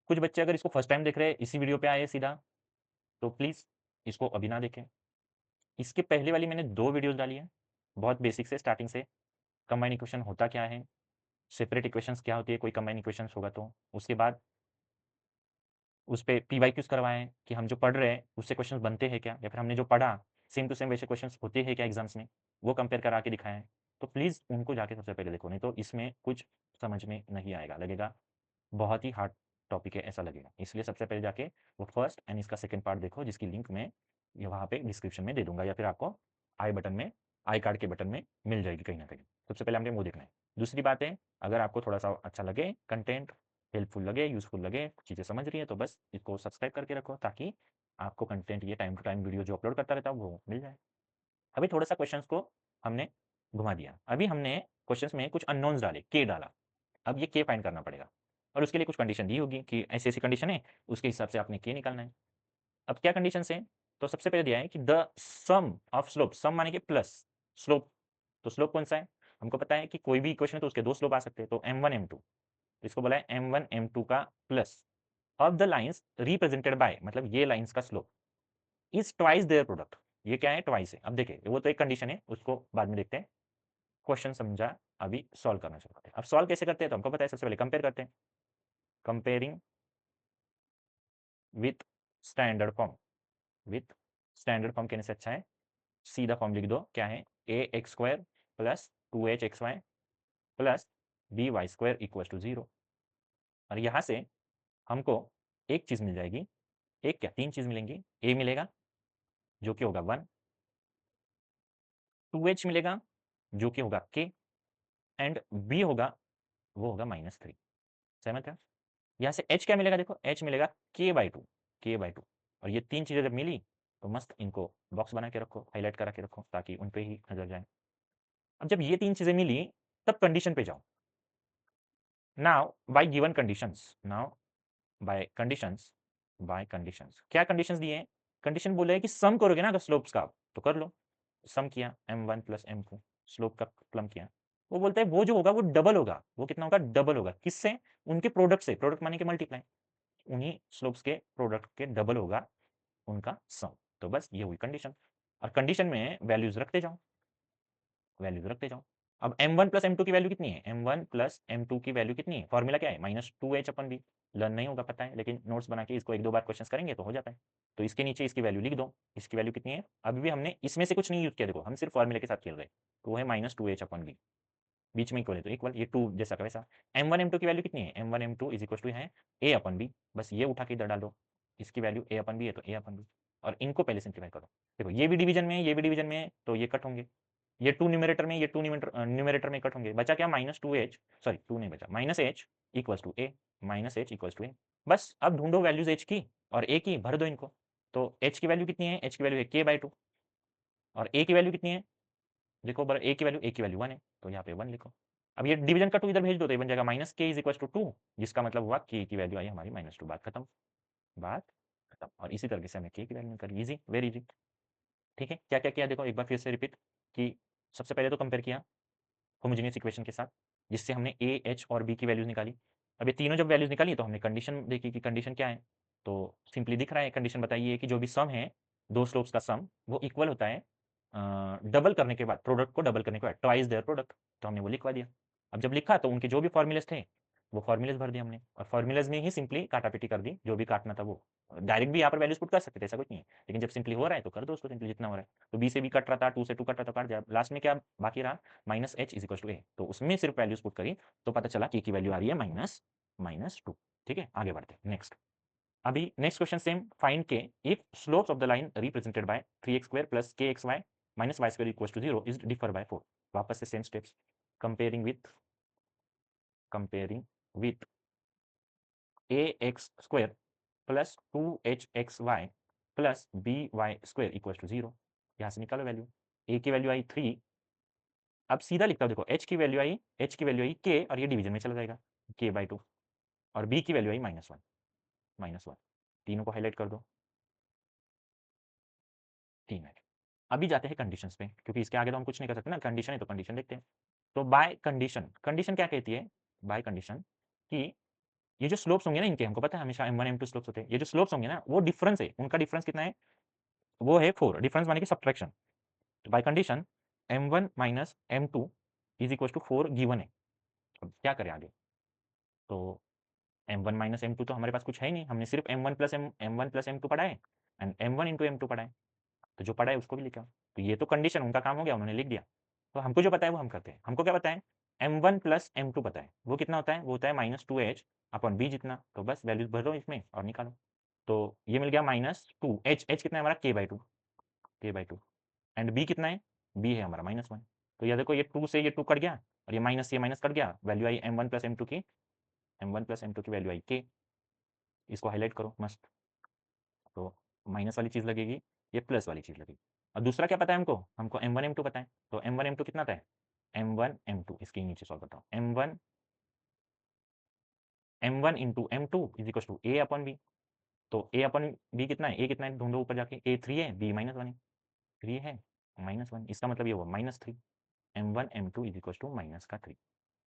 कुछ बच्चे अगर इसको फर्स्ट टाइम देख रहे हैं, इसी वीडियो पे आए सीधा, तो प्लीज़ इसको अभी ना देखें। इसके पहले वाली मैंने 2 वीडियोज़ डाली है, बहुत बेसिक से स्टार्टिंग से। कंबाइन इक्वेशन होता क्या है, सेपरेट इक्वेशंस क्या होती है, कोई कंबाइन इक्वेशंस होगा तो। उसके बाद उस पे पीवाईक्यूज़ करवाए हैं कि हम जो पढ़ रहे हैं उससे क्वेश्चंस बनते हैं क्या, या फिर हमने जो पढ़ा सेम टू सेम वैसे क्वेश्चंस होते हैं क्या एग्जाम्स में, वो कंपेयर करा के दिखाए हैं। तो प्लीज़ उनको जाके सबसे पहले देखो, नहीं तो इसमें कुछ समझ में नहीं आएगा, लगेगा बहुत ही हार्ड टॉपिक है ऐसा लगेगा। इसलिए सबसे पहले जाके वो फर्स्ट एंड इसका सेकंड पार्ट देखो, जिसकी लिंक मैं ये वहाँ पे डिस्क्रिप्शन में दे दूंगा, या फिर आपको आई कार्ड के बटन में मिल जाएगी कहीं ना कहीं। सबसे पहले हमने वो देखना है। दूसरी बात है, अगर आपको थोड़ा सा अच्छा लगे कंटेंट, हेल्पफुल लगे, यूजफुल लगे, चीज़ें समझ रही है, तो बस इसको सब्सक्राइब करके रखो, ताकि आपको कंटेंट ये टाइम टू टाइम वीडियो जो अपलोड करता रहता है वो मिल जाए। अभी थोड़ा सा क्वेश्चंस को हमने घुमा दिया। अभी हमने क्वेश्चंस में कुछ अननोन्स डाले, के डाला। अब ये के फाइंड करना पड़ेगा और उसके लिए कुछ कंडीशन दी होगी कि ऐसी ऐसी कंडीशन है, उसके हिसाब से आपने के निकालना है। अब क्या कंडीशन है? तो सबसे पहले दिया है कि द सम ऑफ स्लोप, सम माने कि प्लस स्लोप। तो स्लोप कौन सा है? हमको पता है कि कोई भी इक्वेशन है तो उसके 2 स्लोप आ सकते हैं। तो m1 m2, तो इसको बोला है m1 m2 का plus of the lines represented bye, मतलब ये लाइंस का slope is twice their product. ये क्या है? ट्वाइस है। अब देखिए वो तो एक कंडीशन है, उसको बाद में देखते हैं। क्वेश्चन समझा, अभी सॉल्व करना शुरू करते हैं। अब सॉल्व कैसे करते हैं? तो हमको पता है, सबसे पहले कंपेयर करते हैं। Comparing with standard form, with standard form कहने से अच्छा है सीधा फॉर्म लिख दो। क्या है? ax² plus 2hxy plus by² equal to 0। और यहाँ से हमको एक चीज़ मिल जाएगी, एक क्या 3 चीज़ मिलेंगी। a मिलेगा जो कि होगा 1, 2h मिलेगा जो कि होगा k, एंड b होगा वो होगा -3। सहमत है? यहाँ से h क्या मिलेगा? देखो h मिलेगा k/2, k/2। और ये 3 चीज़ें जब मिली तो मस्त इनको बॉक्स बना के रखो, हाईलाइट करा के रखो, ताकि उन पे ही नजर जाए। अब जब ये 3 चीज़ें मिली तब कंडीशन पे जाओ। Now by given conditions, now by conditions, by conditions क्या कंडीशंस दिए हैं? कंडीशन बोले है कि सम करोगे ना अगर स्लोप्स का, तो कर लो। सम किया m1 प्लस m2, स्लोप का प्लम किया। वो बोलता है वो जो होगा वो डबल होगा। वो कितना होगा? डबल होगा। किससे? उनके प्रोडक्ट से। प्रोडक्ट माने के मल्टीप्लाई, उन्हीं स्लोप्स के प्रोडक्ट के डबल होगा उनका सम। तो बस ये हुई कंडीशन, और कंडीशन में वैल्यूज रखते जाओ, वैल्यूज रखते जाओ। अब m1 प्लस m2 की वैल्यू कितनी है? m1 प्लस m2 की वैल्यू कितनी है? फॉर्मूला क्या है? -2h/v। लर्न नहीं होगा पता है, लेकिन नोट्स बना के इसको 1-2 बार क्वेश्चंस करेंगे तो हो जाता है। तो इसके नीचे इसकी वैल्यू लिख दो। इसकी वैल्यू कितनी है? अभी भी हमने इसमें से कुछ नहीं यूज किया, देखो हम सिर्फ फॉर्मूले के साथ खेल रहे हैं। तो वो है -2h/v, बीच में इक्वल है तो इक्वल, ये 2 जैसा का वैसा। m1 m2 की वैल्यू कितनी है? m1 m2 is equal to है a/b। बस ये उठा के इधर डाल दो। इसकी वैल्यू a/b है तो a/b, और इनको पहले सिंप्लीफाई करो। देखो ये भी डिवीजन में है, ये भी डिवीजन में है, तो ये कट होंगे। ये 2 न्यूमरेटर में, ये 2 न्यूमरेटर में कट होंगे। बचा क्या? -2h, सॉरी 2 नहीं बचा, -h equals to a, -h equals to a। बस अब ढूंढो वैल्यूज h की और a की, भर दो इनको। तो h की वैल्यू कितनी है? h की वैल्यू है k/2, और a की वैल्यू कितनी है? देखो बर a की वैल्यू 1 है, तो यहाँ पे 1 लिखो। अब ये डिवीजन का 2 इधर भेज दो तो ये बन जाएगा -k इज इक्वल टू 2, जिसका मतलब हुआ k की वैल्यू आई हमारी -2। बात खत्म, बात खत्म। और इसी तरीके से हमें k की वैल्यू निकाली। Easy, very easy. ठीक है, क्या क्या किया देखो एक बार फिर से रिपीट। कि सबसे पहले तो कंपेयर किया होमोजेनियस इक्वेशन के साथ, जिससे हमने ए, एच और बी की वैल्यूज़ निकाली। अब ये तीनों जब वैल्यूज़ निकाली तो हमने कंडीशन देखी कि कंडीशन क्या है। तो सिंपली दिख रहा है कंडीशन बताइए कि जो भी सम है, 2 स्लोप्स का सम वो इक्वल होता है डबल करने के बाद, प्रोडक्ट को डबल करने के बाद ट्वाइस देयर प्रोडक्ट। तो हमने वो लिखवा दिया। अब जब लिखा तो उनके जो भी फॉर्मूलेज़ थे, वो फॉर्मूलेज़ भर दिए हमने और फॉर्मूलेज़ में ही सिंपली काटा-पीटी कर दी, जो भी काटना था वो। डायरेक्ट भी यहाँ पर वैल्यूज़ पुट कर सकते थे, ऐसा कुछ नहीं है। लेकिन जब सिंपली हो रहा है तो कर दो उसको सिंपली जितना हो रहा है। तो बी से बी कट रहा था, 2 से 2 कट रहा था, काट दिया। लास्ट में क्या बाकी रहा? Minus h is equal to a. तो उसमें सिर्फ वैल्यूज पुट करी तो पता चला कि ए की वैल्यू आ रही है माइनस माइनस टू। ठीक है, आगे बढ़ते हैं नेक्स्ट। अभी next question same, find k if slopes of the line represented by 3x square plus k x y minus y square equal to zero is differ by 4। वापस से same steps, comparing with a x square plus 2hxy plus b y square equal to zero. यहाँ से निकालो value. ए की value आई 3। अब सीधा लिखता हूँ, देखो एच की वैल्यू आई के और ये डिवीजन में चला जाएगा k/2 और बी की वैल्यू आई -1। तीनों को हाईलाइट कर दो, 3 है। अभी जाते हैं कंडीशंस पे, क्योंकि इसके आगे तो हम कुछ नहीं कर सकते ना, कंडीशन है तो कंडीशन देखते हैं। तो बाय कंडीशन, कंडीशन क्या कहती है? बाय कंडीशन कि ये जो स्लोप्स होंगे ना इनके, हमको पता है हमेशा m1 m2 स्लोप्स होते हैं। ये जो स्लोप्स होंगे ना वो डिफरेंस है, उनका डिफरेंस कितना है? वो है 4। डिफरेंस माने कि सब्ट्रैक्शन। तो by condition m1 minus m2 is equal to 4 given है। अब क्या करें आगे? तो m1 माइनस m2 तो हमारे पास कुछ है ही नहीं, हमने सिर्फ m1 प्लस m2 पढ़ा है एंड m1 इंटू m2 पढ़ा है। तो जो पढ़ा है उसको भी लिखा। तो ये तो कंडीशन उनका काम हो गया, उन्होंने लिख दिया। तो हमको जो पता है वो हम करते हैं। हमको क्या पता है? m1 प्लस m2 पता है, वो कितना होता है? वो होता है -2h अपॉन b जितना। तो बस वैल्यूज भरो इसमें और निकालो। तो ये मिल गया -2 h कितना है हमारा? k/2 एंड b कितना है? b है हमारा -1। तो ये देखो, ये 2 से ये 2 कट गया और ये माइनस कट गया, वैल्यू आई m1 प्लस m2 की वैल्यू आई k। इसको हाईलाइट करो मस्त। तो माइनस वाली चीज़ लगेगी, ये प्लस वाली चीज़ लगेगी। और दूसरा क्या पता है हमको? हमको m1 m2 पता है। तो m1 m2 कितना आता है? m1 m2 इसके नीचे सॉल्व करता हूँ। m1 into m2 is equal to a upon b। तो a अपॉन b कितना है? a कितना है ढूंढो ऊपर जाके। a 3 है, b -1 है। 3 है -1, इसका मतलब ये हुआ -3। m1 m2 is equal to minus का 3।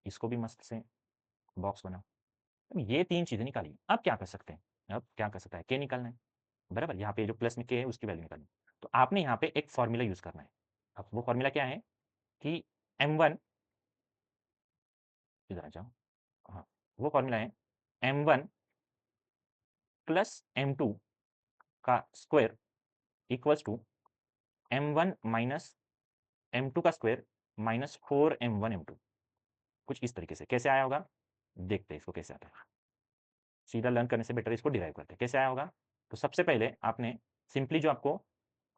इसको भी मस्त से बॉक्स बनाओ। अब ये 3 चीज़ें निकाली। अब क्या कर सकते हैं? अब क्या कर सकता है? k निकालना है, बराबर। यहाँ पे जो प्लस में k है उसकी वैल्यू निकालनी। तो आपने यहाँ पे एक फॉर्मूला यूज़ करना है। अब वो फॉर्मूला क्या है कि m1, इधर आ जाओ। हाँ, वो फॉर्मूला है m1 प्लस m2 का square equals to m1 minus m2 का स्क्वायर माइनस 4m1 m2। कुछ इस तरीके से कैसे आया होगा? देखते हैं इसको कैसे आता है। सीधा लर्न करने से बेटर इसको डिराइव करते हैं। कैसे आया होगा? तो सबसे पहले आपने सिंपली जो आपको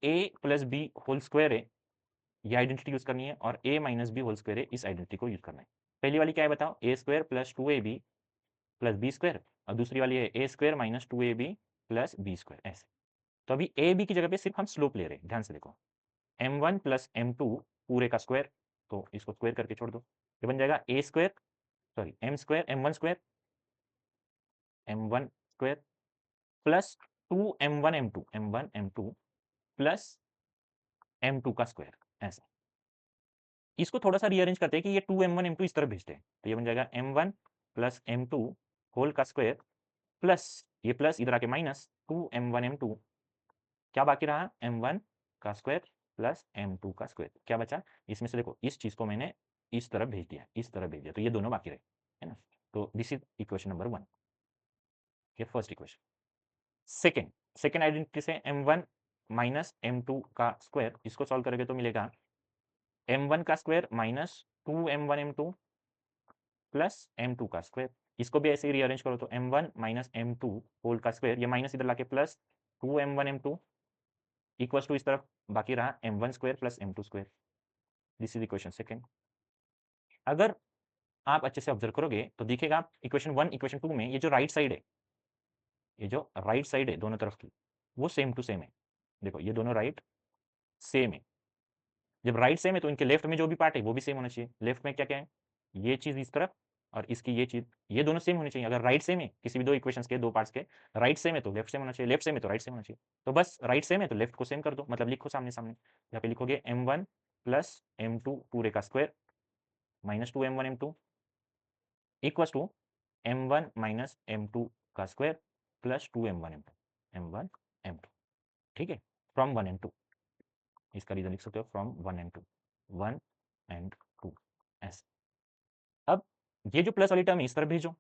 a plus b whole square है, ये आइडेंटिटी यूज़ करनी है और a minus b whole square है, इस आइडेंटिटी को यूज़ करना है। पहली वाली क्या है बताओ? a square plus 2ab plus b square और दूसरी वाली है a square minus 2ab plus b square, ऐसे। तो अभी ए बी की जगह पे सिर्फ हम स्लोप ले रहे हैं, ध्यान से देखो। m1 प्लस m2 पूरे का स्क्वायर, तो इसको स्क्वायर करके छोड़ दो। ये बन जाएगा a square, sorry m square m1 square plus 2m1 m2 plus m2 का स्क्वायर, ऐसे। इसको थोड़ा सा रीअरेंज करते हैं कि ये 2m1 m2 इस तरफ भेजते हैं। तो ये बन जाएगा m1 प्लस m2 होल का स्क्वायर प्लस ये प्लस इधर आके माइनस 2m1 m2। क्या बाकी रहा? m1 का स्क्वायर प्लस m2 का स्क्वायर। क्या बचा? इसमें से देखो, इस चीज़ को मैंने इस तरफ भेज दिया, इस तरफ भेज दिया, तो ये दोनों बाकी रहे, है ना? तो दिस इज इक्वेशन नंबर 1, ये first equation. Second, second identity से m1 माइनस m2 का स्क्वायर, इसको सॉल्व करोगे तो मिलेगा m1 का square minus 2m1 m2 plus m2 का स्क्वायर। इसको भी ऐसे ही रीअरेंज करो तो m1 माइनस m2 होल का स्क्वायर, ये माइनस इधर लाके plus 2m1 m2 equals to इस तरफ बाकी रहा m1 square plus m2 square. This is equation second. अगर आप अच्छे से ऑब्जर्व करोगे तो दिखेगा इक्वेशन 1 इक्वेशन 2 में ये जो राइट साइड है, ये जो राइट साइड है दोनों तरफ की, वो सेम टू सेम है। देखो ये दोनों राइट सेम है। जब राइट सेम है तो इनके लेफ्ट में जो भी पार्ट है वो भी सेम होना चाहिए। लेफ्ट में क्या क्या है? ये चीज़ इस तरफ और इसकी ये चीज़, ये दोनों सेम होनी चाहिए। अगर राइट सेम है किसी भी दो इक्वेशंस के दो पार्ट्स के, राइट सेम है तो लेफ्ट सेम होना चाहिए, लेफ्ट सेम है तो राइट सेम होना चाहिए। तो बस राइट सेम है तो लेफ्ट को सेम कर दो, मतलब लिखो सामने सामने। यहाँ पे लिखोगे m1 प्लस m2 पूरे का square minus 2m1 m2 equals to m1 minus m2 का square plus 2m1 m2 m1 m2। ठीक है, फ्रॉम 1 एंड 2, इसका रीजन लिख सकते हो फ्रॉम 1 एंड 2, 1 एंड 2 ऐसे। अब ये जो प्लस वाली टर्म इस तरफ भेजो,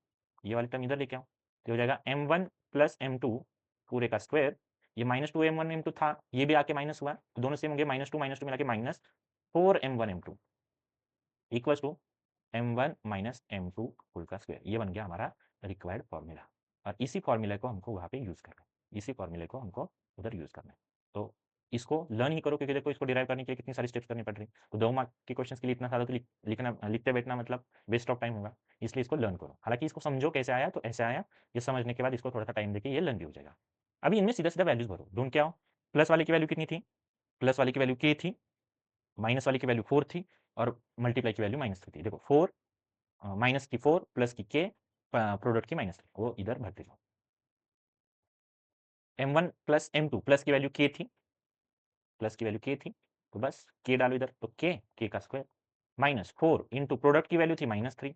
ये वाली टर्म इधर लेके आओ, तो हो जाएगा m1 प्लस m2 पूरे का स्क्वायर, ये माइनस 2m1 m2 था, ये भी आके माइनस हुआ, तो दोनों सेम होंगे, माइनस टू मिला के minus 4m1 m2 equals to m1 minus m2 whole का स्क्वायर। ये बन गया हमारा रिक्वायर्ड फॉर्मूला, और इसी फॉर्मूले को हमको वहाँ पे यूज़ करना है, इसी फॉर्मूले को हमको उधर यूज़ करना है। तो इसको लर्न ही करो, क्योंकि देखो इसको डिराइव करने के लिए कितनी सारी स्टेप्स करनी पड़ रही है, तो 2 मार्क के क्वेश्चन के लिए इतना सारा तो लिखना लिखते बैठना मतलब वेस्ट ऑफ टाइम होगा, इसलिए इसको लर्न करो। हालांकि इसको समझो कैसे आया तो ऐसे आया, ये समझने के बाद इसको थोड़ा सा टाइम देके ये लर्न भी हो जाएगा। अभी इनमें सीधा सीधा वैल्यूज भरो, ढूंढ के आओ। प्लस वाले की वैल्यू कितनी थी, प्लस वाले की वैल्यू के थी, माइनस वाले की वैल्यू 4 थी, और मल्टीप्लाई की वैल्यू -3 थी। देखो 4 माइनस की 4 प्लस की के, प्रोडक्ट की -3, वो इधर भरते जाओ। m1 प्लस m2 प्लस की वैल्यू के थी, प्लस की वैल्यू के थी, तो बस के डालो इधर, तो के का स्क्वायर माइनस 4 इंटू प्रोडक्ट की वैल्यू थी -3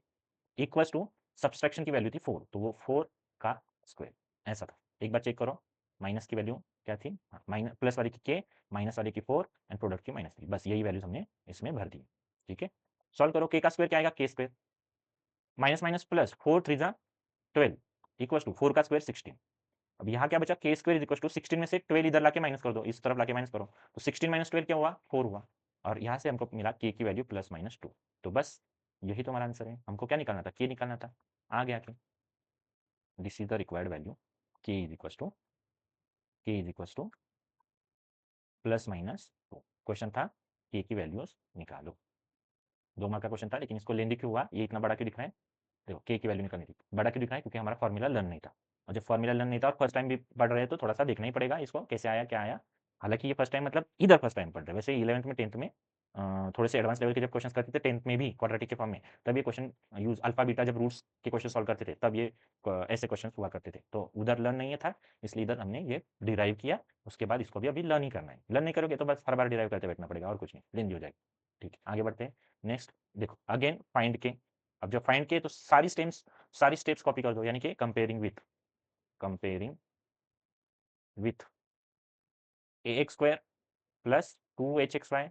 इक्वल्स टू सब्सट्रैक्शन की वैल्यू थी 4, तो वो 4 का स्क्वायर ऐसा था। एक बार चेक करो, माइनस की वैल्यू क्या थी, माइनस प्लस वाली की के, माइनस वाली की 4 एंड प्रोडक्ट की -3, बस यही वैल्यूज हमने इसमें भर दी। ठीक है, सॉल्व करो, के का स्क्वायर क्या आएगा, के स्क्वायर माइनस माइनस प्लस 4 3 जा 12 इक्वल्स टू 4 का स्क्वायर 16। अब यहाँ क्या बचा, के स्क्वायर इक्वल टू 16 में से 12 इधर लाके माइनस कर दो, इस तरफ लाके माइनस करो, तो 16 माइनस 12 क्या हुआ, 4 हुआ, और यहाँ से हमको मिला के की वैल्यू +-2। तो बस यही तो हमारा आंसर है, हमको क्या निकालना था, के निकालना था, आ गया के। This is the required value, के इज इक्वल्स टू +-2। क्वेश्चन था के की वैल्यूज निकालो, 2 मार्क का क्वेश्चन था, लेकिन इसको लेंदी क्यों हुआ, ये इतना बड़ा क्यों दिख रहा है, देखो के की वैल्यू निकालनी थी, बड़ा क्यों दिख रहा है, क्योंकि हमारा फॉर्मूला लर्न नहीं था, और जब फॉर्मूला लर्न नहीं था और फर्स्ट टाइम भी पढ़ रहे हैं तो थोड़ा सा देखना ही पड़ेगा इसको कैसे आया क्या आया। हालांकि ये फर्स्ट टाइम मतलब इधर फर्स्ट टाइम पढ़ रहे हैं, वैसे 11th में 10th में थोड़े से एडवांस लेवल के जब क्वेश्चन करते थे 10th में भी क्वाड्रेटिक के फॉर्म में, तब ये क्वेश्चन यूज अल्फा बीटा जब रूट्स के क्वेश्चन सॉल्व करते थे तब ये ऐसे क्वेश्चन हुआ करते थे, तो उधर लर्न नहीं था, इसलिए इधर हमने ये डिराइव किया, उसके बाद इसको भी अभी लर्न ही करना है, लर्न नहीं करोगे तो बस हर बार डिराइव करते बैठना पड़ेगा और कुछ नहीं, लेंदी हो जाएगी। ठीक है, आगे बढ़ते हैं। नेक्स्ट देखो, अगेन फाइंड के, अब जब फाइंड के तो सारी स्टेप्स कॉपी कर दो, यानी कि comparing with a x square plus 2hxy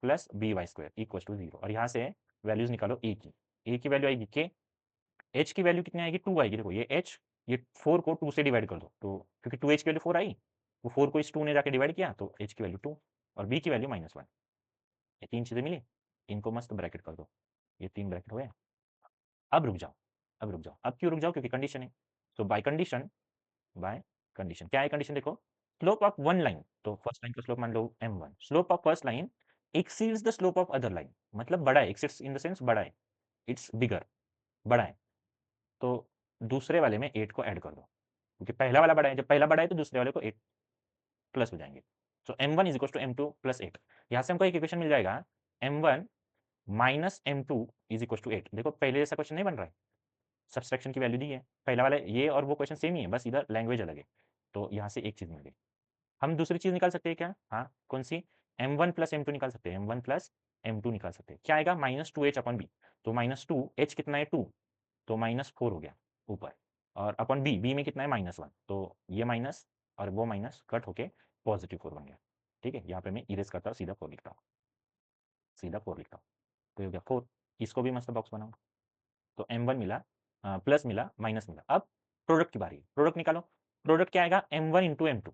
plus b y square equal to 0, और यहाँ से वैल्यूज निकालो ए की वैल्यू आएगी के, एच की वैल्यू कितनी आएगी 2 आएगी, देखो ये एच, ये 4 को 2 से डिवाइड कर दो, तो क्योंकि 2h की वैल्यू 4 आई, वो 4 को इस 2 ने जाके डिवाइड किया, तो h की वैल्यू 2 और b की वैल्यू -1, ये तीन चीजें मिली, इनको मस्त ब्रैकेट कर दो, ये 3 ब्रैकेट हो गए। अब रुक जाओ, अब क्यों रुक जाओ, क्योंकि कंडीशन है, तो बाय कंडीशन क्या है, कंडीशन देखो, स्लोप ऑफ वन लाइन, तो फर्स्ट लाइन का स्लोप मान लो m1, slope of first line exceeds the slope of other line, मतलब बड़ा है, एक्सीड्स इन द सेंस बड़ा है, इट्स बिगर, बड़ा है, तो दूसरे वाले में 8 को ऐड कर दो, क्योंकि पहला वाला बड़ा है, जब पहला बड़ा है तो दूसरे वाले को 8 प्लस हो जाएंगे, so m1 is equal to m2 plus 8। यहाँ से हमको एक इक्वेशन मिल जाएगा, m1 minus m2 is equal to 8। देखो पहले जैसा क्वेश्चन नहीं बन रहा है, सब्सट्रैक्शन की वैल्यू दी है, पहला वाला ये और वो क्वेश्चन सेम ही है, बस इधर लैंग्वेज अलग है, तो यहाँ से एक चीज़ मिल गई। हम दूसरी चीज़ निकाल सकते हैं क्या, हाँ कौन सी, m1 प्लस m2 निकाल सकते हैं, m1 प्लस m2 निकाल सकते हैं, क्या आएगा -2h अपॉन बी, तो -2h कितना है 2, तो -4 हो गया ऊपर, और अपॉन बी में कितना है -1, तो ये माइनस और वो माइनस कट होके +4 बन गया। ठीक है, यहाँ पे मैं इरेज करता हूँ, सीधा 4 लिखता हूँ, सीधा 4 लिखता हूँ, तो ये हो गया 4, इसको भी मस्त बॉक्स बनाओ, तो m1 मिला, प्लस मिला, माइनस मिला। अब प्रोडक्ट की बारी, प्रोडक्ट निकालो, प्रोडक्ट क्या आएगा m1 इंटू m2,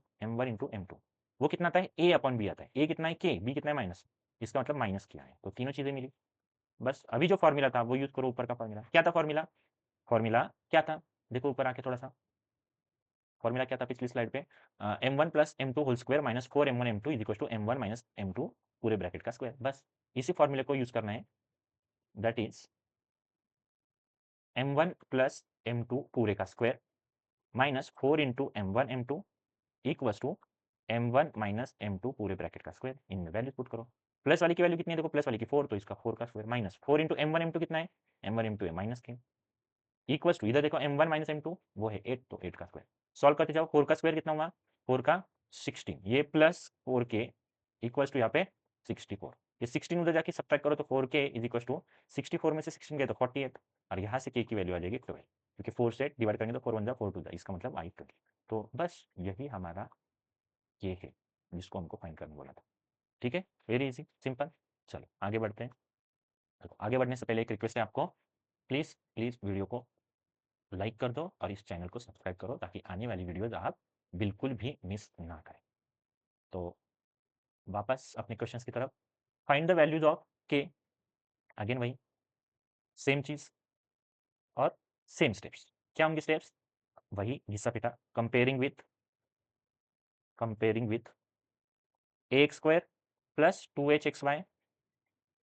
वो कितना आता है a अपॉन बी आता है, a कितना है k, b कितना है माइनस, इसका मतलब माइनस किया है, तो तीनों चीजें मिली। बस अभी जो फॉर्मूला था वो यूज करो, ऊपर का फॉर्मूला क्या था, फॉर्मूला क्या था, देखो ऊपर आके थोड़ा सा, फॉर्मूला क्या था पिछली स्लाइड पे, m1 plus m2 whole square minus 4m1 m2 is equal to m1 minus m2 पूरे ब्रैकेट का स्क्वायर, बस इसी फॉर्मूले को यूज करना है, that is m1 plus m2 पूरे का square minus 4 into m1 m2 equals to m1 minus m2 पूरे ब्रैकेट का स्क्वायर, इनमें वैल्यू पुट करो, प्लस वाली की वैल्यू कितनी है, देखो प्लस वाली की 4, तो इसका 4 का square minus 4 into m1 m2 कितना है, m1 m2 है -के, इक्वल्स टू इधर देखो m1 माइनस m2 वो है 8, तो 8 का स्क्वायर, सॉल्व करते जाओ, 4 का स्क्वायर कितना हुआ, 4 का 16, ये प्लस 4 के इक्वल्स टू यहाँ पे 64, ये 16 उधर जाके सब्ट्रैक्ट करो तो 4k इज इक्वल टू 64 में से 16 गए तो 48 और यहाँ से k की वैल्यू आ जाएगी 12 क्योंकि 4 से डिवाइड करेंगे तो 4 1 जा 4 2 जा इसका मतलब आई 20। तो बस यही हमारा k है जिसको हमको फाइंड करने बोला था। ठीक है, वेरी इजी सिंपल। चलो आगे बढ़ते हैं। देखो आगे बढ़ने से पहले एक रिक्वेस्ट है आपको, प्लीज़ प्लीज़ वीडियो को लाइक कर दो और इस चैनल को सब्सक्राइब करो ताकि आने वाली वीडियोज आप बिल्कुल भी मिस ना करें। तो वापस अपने क्वेश्चंस की तरफ, फाइंड द वैल्यूज ऑफ के, अगेन वही सेम चीज और सेम स्टेप्स। क्या होंगे स्टेप्स? वही घिसा पिटा, comparing with a x square plus 2h(xy)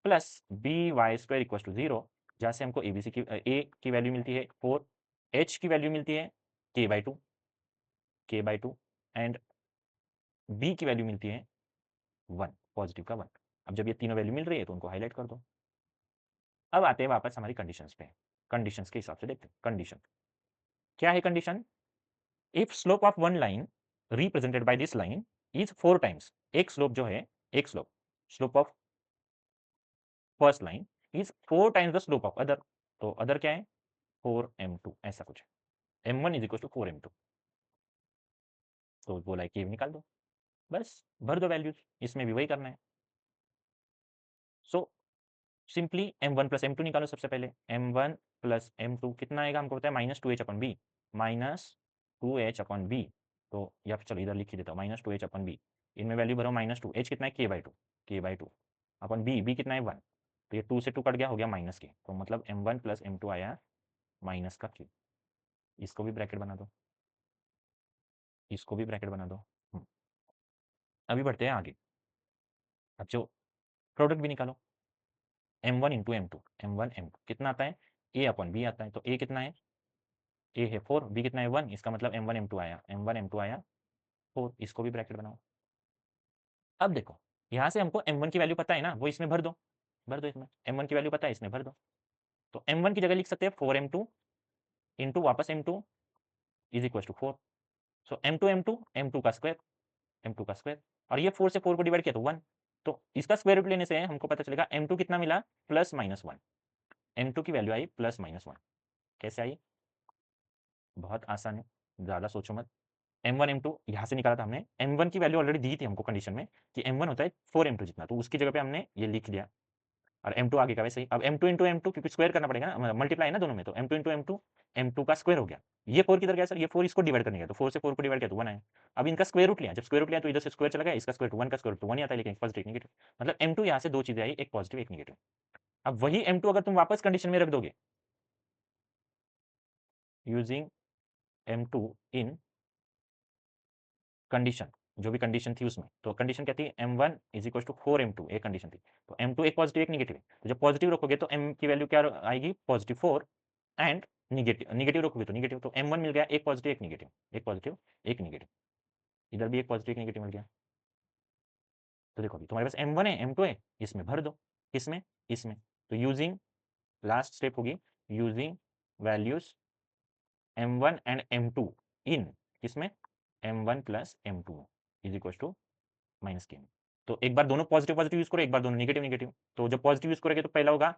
plus by² equal to 0, जहाँ से हमको एबीसी की ए की वैल्यू मिलती है 4, एच की वैल्यू मिलती है k/2 एंड बी की वैल्यू मिलती है 1, पॉजिटिव का 1। अब जब ये तीनों वैल्यू मिल रही है तो उनको हाईलाइट कर दो। अब आते हैं वापस हमारी कंडीशंस पे, कंडीशंस के हिसाब से देखते हैं। कंडीशन क्या है? Condition, if slope of one line represented by this line is 4 times, एक स्लोप जो है, एक slope of first line is 4 times the slope of other, तो अदर क्या है? 4m2 ऐसा कुछ है। m1 is equal to 4m2, तो बोला है कि निकाल दो, बस भर दो वैल्यूज, इसमें भी वही करना है। So simply m1 plus m2 निकालो। सबसे पहले m1 प्लस m2 कितना आएगा? हमको पता है -2h/b, -2h/b। तो या फिर चलो इधर लिख ही देता हूँ, -2h/b। इनमें वैल्यू भरो -2, h कितना है? k/2 अपन b कितना है? 1, तो ये 2 से 2 कट गया, हो गया -k, तो मतलब m1 प्लस m2 आया माइनस का k। इसको भी ब्रैकेट बना दो, इसको भी ब्रैकेट बना दो। अभी बढ़ते हैं आगे। अब जो प्रोडक्ट भी निकालो, m1 into m2, m1 m2 कितना आता है? a/b आता है, तो a कितना है? a है 4, b कितना है? 1, इसका मतलब m1 m2 आया, m1 m2 आया 4, इसको भी ब्रैकेट बनाओ। अब देखो यहाँ से हमको m1 की वैल्यू पता है ना, वो इसमें भर दो इसमें m1 की वैल्यू पता है, इसमें भर दो। तो m1 की जगह लिख सकते हैं 4m2 इंटू वापस m2 is equal to 4। So m2 का स्क्वायर, और ये 4 से 4 को डिवाइड किया तो 1, तो इसका स्क्वायर रूट लेने से हमको पता चलेगा m2 कितना मिला? +-1। m2 की वैल्यू आई +-1। कैसे आई? बहुत आसान है, ज़्यादा सोचो मत। m1 m2 यहाँ से निकाला था हमने, m1 की वैल्यू ऑलरेडी दी थी हमको कंडीशन में कि m1 होता है 4m2 जितना, तो उसकी जगह पे हमने ये लिख दिया, और m2 आगे का वैसे ही। अब m2 इंटू m2 क्योंकि स्क्वायर करना पड़ेगा ना, मल्टीप्लाई है ना दोनों में, तो m2 इंटू m2 का स्क्वायर हो गया। ये 4 किधर गया सर? ये 4 इसको डिवाइड करने गया, तो 4 से 4 को डिवाइड किया तो 1 आया। अब इनका स्क्वायर रूट लिया, जब स्क्वायर रूट लिया तो इधर से स्क्वायर चला गया, इसका स्क्वायर रूट 1 का स्क्वायर रूट 1 ही आता है, लेकिन पॉजिटिव नेगेटिव, मतलब m2 यहाँ से दो चीजें आई, एक पॉजिटिव एक नेगेटिव। अब वही m2 अगर तुम वापस कंडीशन में रख दोगे यूजिंग m2 इन कंडीशन, जो भी कंडीशन थी उसमें, तो कंडीशन क्या थी? m1 is equal to 4m2, एक कंडीशन थी, तो m2 एक पॉजिटिव एक नेगेटिव है, तो जब पॉजिटिव रखोगे तो m की वैल्यू क्या आएगी? +4 एंड निगेटिव, निगेटिव रखोगे तो निगेटिव, तो m1 मिल गया एक पॉजिटिव एक नेगेटिव, एक पॉजिटिव एक नेगेटिव, इधर भी एक पॉजिटिव एक नेगेटिव मिल गया। तो देखो अभी तुम्हारे पास m1 है m2 है, इसमें भर दो, किसमें? इसमें। तो यूजिंग, लास्ट स्टेप होगी using values m1 and m2 in किसमें? m1 plus m2 is equal to -k। तो एक बार दोनों पॉजिटिव पॉजिटिव यूज करो, एक बार दोनों नेगेटिव नेगेटिव। तो जब पॉजिटिव यूज करोगे तो पहला होगा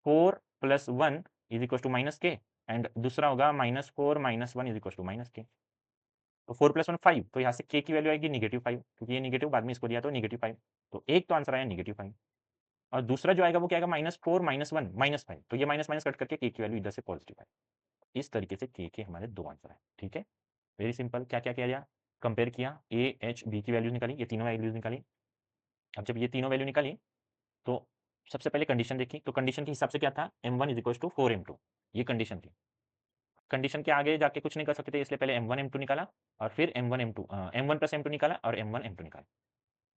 4 + 1 is equal to -k, and दूसरा होगा -4 - 1 इज इक्वल टू -k। तो 4 + 1 5, तो यहाँ से k की वैल्यू आएगी -5, क्योंकि ये नेगेटिव बाद में इसको दिया तो -5, तो एक तो आंसर आया -5, और दूसरा जो आएगा वो क्या आएगा? -4 - 1 -5, तो ये माइनस माइनस कट करके k की वैल्यू इधर से पॉजिटिव है। इस तरीके से k के हमारे दो आंसर है। ठीक है, वेरी सिंपल। क्या क्या किया गया? कंपेयर किया, a h b की वैल्यूज निकाली, ये तीनों वैल्यूज निकाली। अब जब ये तीनों वैल्यू निकाली तो सबसे पहले कंडीशन देखी, तो कंडीशन के हिसाब से क्या था? m1 is equal to 4m2, ये कंडीशन थी। कंडीशन के आगे जाके कुछ नहीं कर सकते थे, इसलिए पहले m1 m2 निकाला, और फिर m1 प्लस m2 निकाला, और m1 m2 निकाला।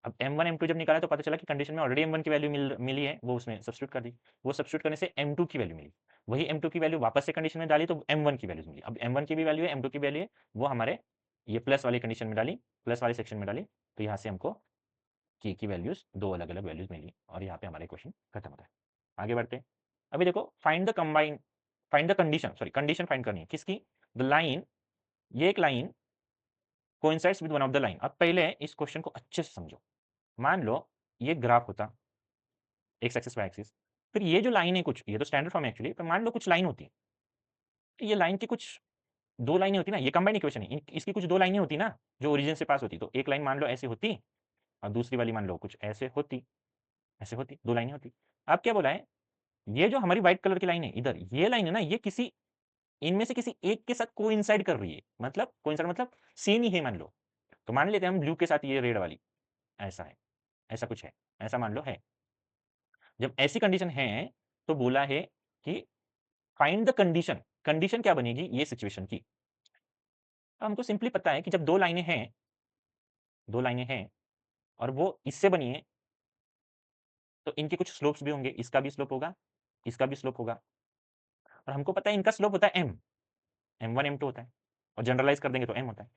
अब m1 m2 जब निकाला तो पता चला कि कंडीशन में ऑलरेडी m1 की वैल्यू मिली है, वो उसमें सब्स्टिट्यूट कर दी। वो सब्स्टिट्यूट करने से m2 की वैल्यू मिली, वही m2 की वैल्यू वापस से कंडीशन में डाली तो m1 की वैल्यूज मिली। अब m1 की भी वैल्यू है, m2 की वैल्यू है, वो हमारे ये प्लस वाली कंडीशन में डाली, प्लस वाले सेक्शन में डाली, तो यहाँ से हमको की वैल्यूज दो अलग अलग वैल्यूज मिली, और यहाँ पे हमारे क्वेश्चन खत्म होता है। आगे बढ़ते हैं। अभी देखो find the condition, sorry condition find करनी है किसकी? द लाइन, ये एक line coincides with one of the line. अब पहले इस क्वेश्चन को अच्छे से समझो। मान लो ये ग्राफ होता, एक्स एक्सिस वाई एक्सिस। फिर ये जो लाइन है कुछ, ये तो स्टैंडर्ड फॉर्म है एक्चुअली, पर मान लो कुछ लाइन होती है, तो ये लाइन की कुछ 2 लाइनें होती ना, ये कंबाइंड इक्वेशन है, इसकी कुछ 2 लाइनें होती ना, जो ओरिजिन से पास होती, तो एक लाइन मान लो ऐसी होती और दूसरी वाली मान लो कुछ ऐसे होती, 2 लाइनें होती। अब क्या बोला है, ये जो हमारी व्हाइट कलर की लाइन है इधर, ये लाइन है ना, ये किसी इनमें से किसी एक के साथ कोइंसाइड कर रही है, मतलब कोइंसाइड मतलब सेम ही है मान लो। तो मान लेते हैं हम ब्लू के साथ ये रेड वाली, ऐसा है, ऐसा कुछ है, ऐसा मान लो है। जब ऐसी कंडीशन है, तो बोला है कि फाइंड द कंडीशन, कंडीशन क्या बनेगी ये सिचुएशन की। अब हमको सिंपली पता है कि जब 2 लाइनें हैं, 2 लाइनें हैं और वो इससे बनी है, तो इनके कुछ स्लोप्स भी होंगे, इसका भी स्लोप होगा, इसका भी स्लोप होगा, और हमको पता है इनका स्लोप होता है m, m1 m2 होता है, और जनरलाइज कर देंगे तो m होता है।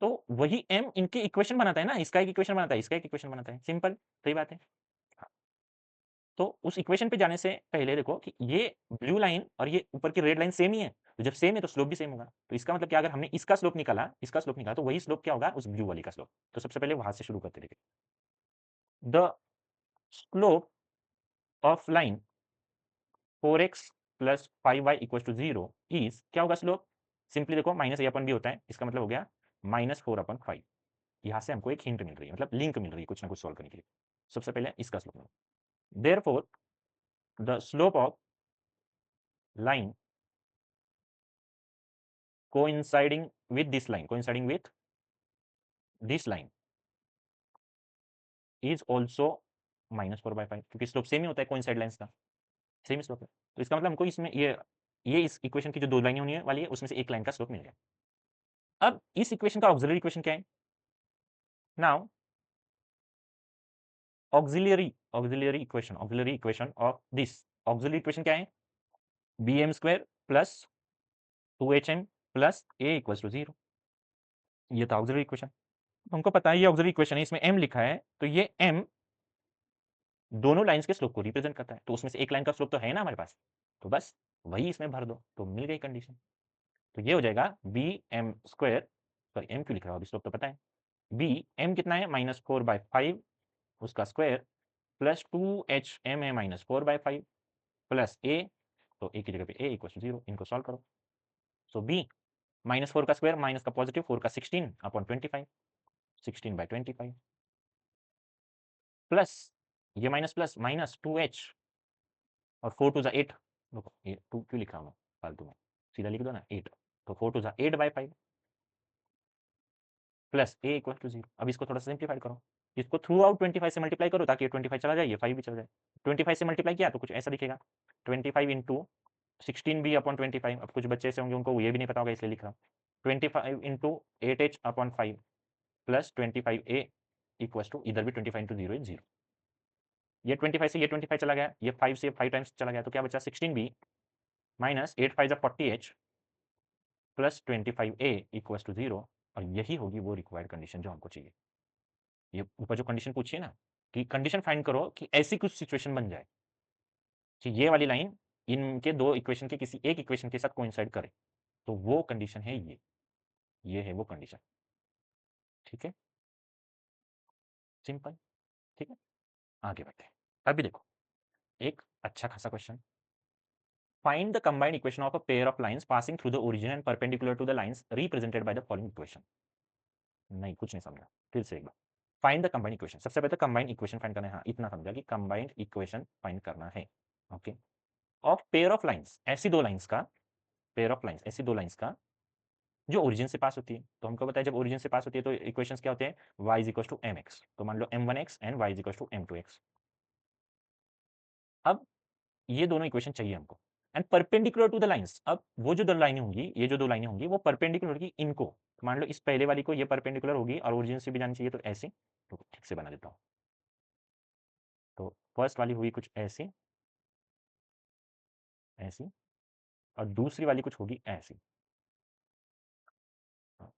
तो वही m इनके इक्वेशन बनाता है ना, इसका एक इक्वेशन बनाता है, इसका एक इक्वेशन बनाता है, सिंपल, सही बात है। हाँ, तो उस इक्वेशन पे जाने से पहले देखो कि ये ब्लू लाइन और ये ऊपर की रेड लाइन सेम ही है, तो जब सेम है तो स्लोप भी सेम होगा। तो इसका मतलब क्या, अगर हमने इसका स्लोप निकाला, इसका स्लोप निकाला, तो वही स्लोप क्या होगा, उस ब्लू वाली का स्लोप। तो सबसे पहले वहां से शुरू करते देखिए, the slope of line 4x plus 5y equal to 0 is, क्या होगा स्लोप, सिंपली देखो माइनस ए अपन भी होता है, इसका मतलब हो गया -4/5। यहाँ से हमको एक हिंट मिल रही है, मतलब लिंक मिल रही है कुछ ना कुछ सॉल्व करने के लिए। सबसे पहले इसका slope, therefore the slope of line coinciding with this line, coinciding with this line is also -4/5, क्योंकि स्लोप सेम ही होता है कोइंसाइड लाइंस का, सेम स्लोप है। तो इसका मतलब हमको इसमें ये इस इक्वेशन की जो 2 लाइनें होने वाली है उसमें से एक लाइन का स्लोप मिल गया। अब इस इक्वेशन का ऑक्सिलरी इक्वेशन क्या है, now auxiliary equation of this, auxiliary equation क्या है, bm² plus 2hm plus a equals to 0। ये था ऑक्सिलरी इक्वेशन। हमको पता है ये ऑक्सिलरी इक्वेशन है, इसमें m लिखा है, तो ये m दोनों लाइंस के स्लोप को रिप्रेजेंट करता है, तो उसमें से एक लाइन का स्लोप तो है ना हमारे पास, तो बस वही इसमें भर दो, तो मिल गई कंडीशन। तो ये हो जाएगा bm², सॉरी m क्यों लिख रहा हूँ, अभी स्लोप तो पता है, b m कितना है -4/5 उसका स्क्वायर प्लस 2hm है -4/5 प्लस a, तो a की जगह पे a इक्वल टू 0, इनको सॉल्व करो। सो b -4 का स्क्वायर माइनस का पॉजिटिव 4 का 16/25, 16/25 प्लस ये माइनस प्लस -2h और 4 टू ज़ा 8, देखो ये 2 क्यों लिख रहा हूँ मैं फालतू में, सीधा लिख दो ना 8, तो 4 टू ज़ा 8/5 प्लस a इक्वल टू 0। अब इसको थोड़ा सा सिंप्लीफाई करो, इसको थ्रू आउट 25 से मल्टीप्लाई करो ताकि ये 25 चला जाए, ये 5 भी चला जाए। 25 से मल्टीप्लाई किया तो कुछ ऐसा दिखेगा, 25 इंटू 16b/25। अब कुछ बच्चे ऐसे होंगे उनको ये भी नहीं पता होगा इसलिए लिख रहा हूँ, 25 into 8h/5 plus 25a equal to, इधर भी 25 इंटू 0 इज 0, ये 25 से ये 25 चला गया, ये 5 से 5 टाइम्स चला गया, तो क्या बचा 16b minus 8 5 40h plus 25a equal to 0। और यही होगी वो रिक्वायर्ड कंडीशन जो हमको चाहिए। ये ऊपर जो कंडीशन पूछी है ना, कि कंडीशन फाइंड करो कि ऐसी कुछ सिचुएशन बन जाए कि ये वाली लाइन इनके दो इक्वेशन के किसी एक इक्वेशन के साथ कोइंसाइड करे, तो वो कंडीशन है ये है वो कंडीशन। ठीक है, सिंपल, ठीक है, आगे बढ़ते हैं। अभी देखो एक अच्छा खासा question, find the combined equation of a pair of lines passing through the origin and perpendicular to the lines represented by the following equation. नहीं कुछ नहीं समझा, फिर से एक बार, फाइंड द कंबाइंड इक्वेशन, सबसे पहले कंबाइंड इक्वेशन फाइंड करना है, हाँ इतना समझा कि कंबाइंड इक्वेशन फाइंड करना है, okay, of pair of lines, ऐसी दो लाइंस का, पेयर ऑफ लाइंस ऐसी दो लाइंस का जो ओरिजिन से पास होती है। तो हमको बताया जब ओरिजिन से पास होती है तो इक्वेशंस क्या होते हैं, y is equal to mx, तो मान लो m1x and y is equal to m2x। अब ये दोनों इक्वेशन चाहिए हमको, and perpendicular to the lines. अब वो जो दो लाइनें होंगी, ये जो दो लाइनें होंगी वो परपेंडिकुलर होगी इनको, तो मान लो इस पहले वाली को ये परपेंडिकुलर होगी और ओरिजिन से भी जानी चाहिए, तो ऐसे, तो ठीक से बना देता हूँ। तो फर्स्ट वाली हुई कुछ ऐसी, ऐसी, और दूसरी वाली कुछ होगी ऐसी, हाँ,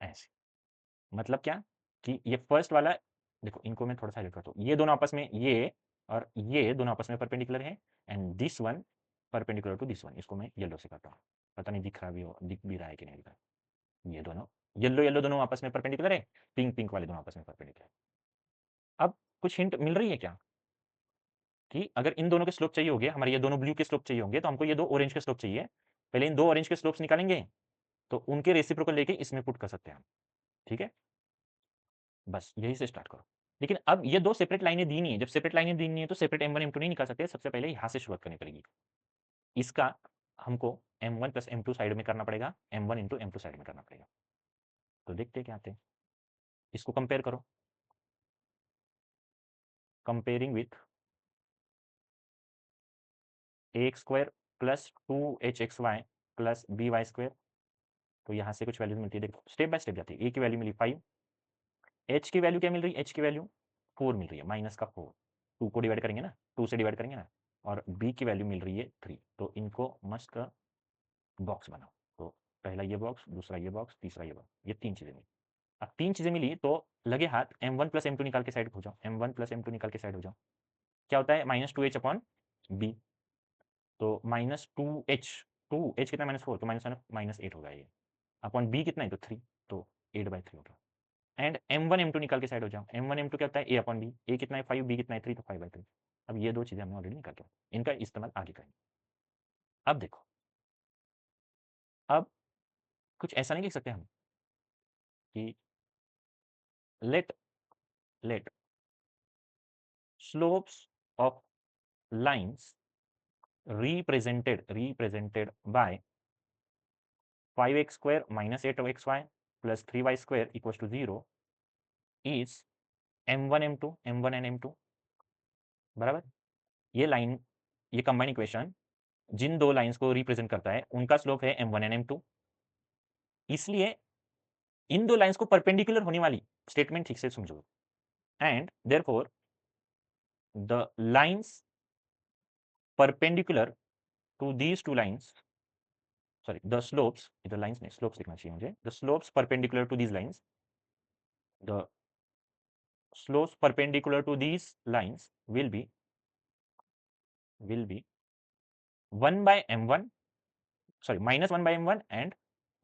ऐसी। मतलब क्या कि ये फर्स्ट वाला, देखो इनको मैं थोड़ा सा हाइलाइट करता हूँ, ये दोनों आपस में, ये और ये दोनों आपस में परपेंडिकुलर है, and this one perpendicular to this one. इसको मैं येलो से करता हूँ, पता नहीं दिख रहा भी हो, दिख भी रहा है कि नहीं दिख रहा है। ये दोनों येलो येलो दोनों आपस में परपेंडिकुलर है, पिंक पिंक वाले दोनों आपस में परपेंडिकुलर है। अब कुछ हिंट मिल रही है क्या कि अगर इन दोनों के स्लोप चाहिए होंगे, हमारे ये दोनों ब्लू के स्लोप चाहिए होंगे, तो हमको ये दो ऑरेंज के स्लोप चाहिए। पहले इन दो ऑरेंज के स्लोप्स निकालेंगे, तो उनके रेसिप्रोकल लेके इसमें पुट कर सकते हैं हम। ठीक है, बस यही से स्टार्ट करो। लेकिन अब ये दो सेपरेट लाइनें दी नहीं है, जब सेपरेट लाइनें दी नहीं है तो सेपरेट M1 M2 नहीं निकाल सकते, सबसे पहले यहाँ से शुरुआत करनी पड़ेगी। इसका हमको M1 प्लस M2 साइड में करना पड़ेगा, M1 इंटू M2 साइड में करना पड़ेगा। तो देखते हैं क्या आते हैं, इसको कंपेयर करो। Comparing with ax square plus 2hxy plus by square, तो यहाँ से कुछ वैल्यूज मिलती है, देखो स्टेप बाय स्टेप जाती है। a की वैल्यू मिली 5, h की वैल्यू क्या मिल रही है, h की वैल्यू 4 मिल रही है, माइनस का 4, 2 को डिवाइड करेंगे ना, 2 से डिवाइड करेंगे ना, और b की वैल्यू मिल रही है 3। तो इनको मस्त बॉक्स बनाओ। तो पहला ये बॉक्स, दूसरा ये बॉक्स, तीसरा ये बॉक्स, ये तीन चीजें मिली। अब तीन चीजें मिली तो लगे हाथ M1 प्लस M2 निकाल के साइड हो जाओ, M1 प्लस M2 निकाल के साइड हो जाओ। क्या होता है, माइनस 2h अपॉन बी, तो माइनस 2h, 2h कितना -4, तो -8 होगा ये, अपॉन बी कितना है तो 3, तो 8/3 होगा। एंड M1 M2 निकाल के साइड हो जाओ, M1 M2 क्या होता है a अपॉन बी, a कितना है 5, b कितना है 3, तो 5/3। अब ये दो चीजें हमने ऑलरेडी निकाल के, इनका इस्तेमाल आगे करेंगे। अब देखो, अब कुछ ऐसा नहीं लिख सकते हम कि let let slopes of lines represented by 5x square minus 8xy plus 3y square equals to 0 is m1 m2 m1 and m2 बराबर। ये लाइन, ये कंबाइन इक्वेशन जिन दो लाइंस को रिप्रेजेंट करता है उनका स्लोप है m1 एंड m2। इसलिए इन दो लाइंस को परपेंडिकुलर होने वाली स्टेटमेंट ठीक से समझो। And therefore the lines perpendicular to these two lines, sorry, the slopes, इधर लाइंस नहीं स्लोप्स लिखना चाहिए मुझे, the slopes perpendicular to these lines, the slopes perpendicular to these lines will be 1 by m1, sorry -1/m1 and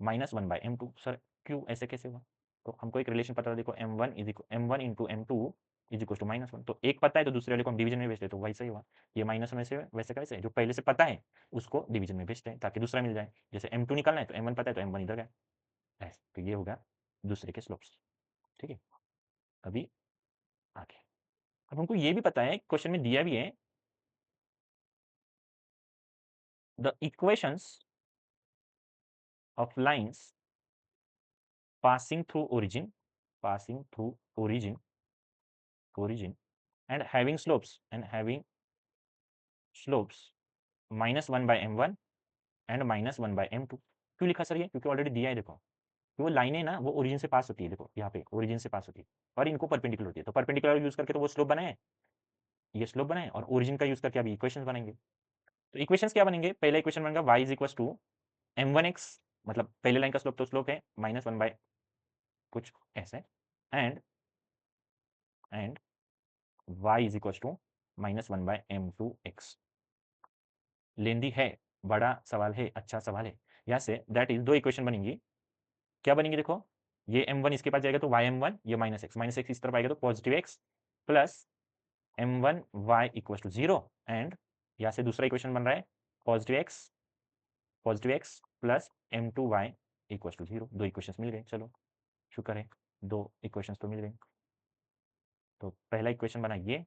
-1/m2। Sir क्यों ऐसे कैसे हुआ, तो हमको एक रिलेशन पता था, देखो m1 into m2 is equal to -1, तो एक पता है तो दूसरे वाले को हम डिवीजन में भेजते हैं, तो वैसे ही हुआ। ये माइनस में से वैसे का वैसे, जो पहले से पता है उसको डिवीजन में भेजते हैं ताकि दूसरा मिल जाए। जैसे m2 निकालना है तो m1 पता है तो m1 इधर गया, ऐसे तो ये होगा दूसरे के स्लोप्स। ठीक है, अभी आगे, अब हमको ये भी पता है, क्वेश्चन में दिया भी है, the equations of lines passing through origin and having slopes -1/m1 and -1/m2। क्यों लिखा सर ये, क्योंकि ऑलरेडी दिया है। देखो कि वो लाइनें ना वो ओरिजिन से पास होती है, देखो यहाँ पे ओरिजिन से पास होती है और इनको परपेंडिकुलर होती है, तो परपेंडिकुलर यूज करके तो वो स्लोप बनाए, ये स्लोप बनाए, और ओरिजिन का यूज करके अभी इक्वेशंस बनेंगे। तो इक्वेशंस क्या बनेंगे, पहला इक्वेशन बनेगा y is equal to m1x, मतलब पहले लाइन का स्लोप तो स्लोप है -1 बाय कुछ ऐसे, and and y is equal to -1/m2x। लेंदी है, बड़ा सवाल है, अच्छा सवाल है। यहाँ से दैट इज दो इक्वेशन बनेंगी, क्या बनेंगी देखो, ये m1 इसके पास जाएगा तो y_m1, ये -x इस तरफ आएगा तो positive x plus m1 y equal to 0, and यहाँ से दूसरा इक्वेशन बन रहा है positive x plus m2 y equal to 0। दो इक्वेशंस मिल गए, चलो शुक्र है, दो इक्वेशंस तो मिल गए। तो पहला इक्वेशन बना ये,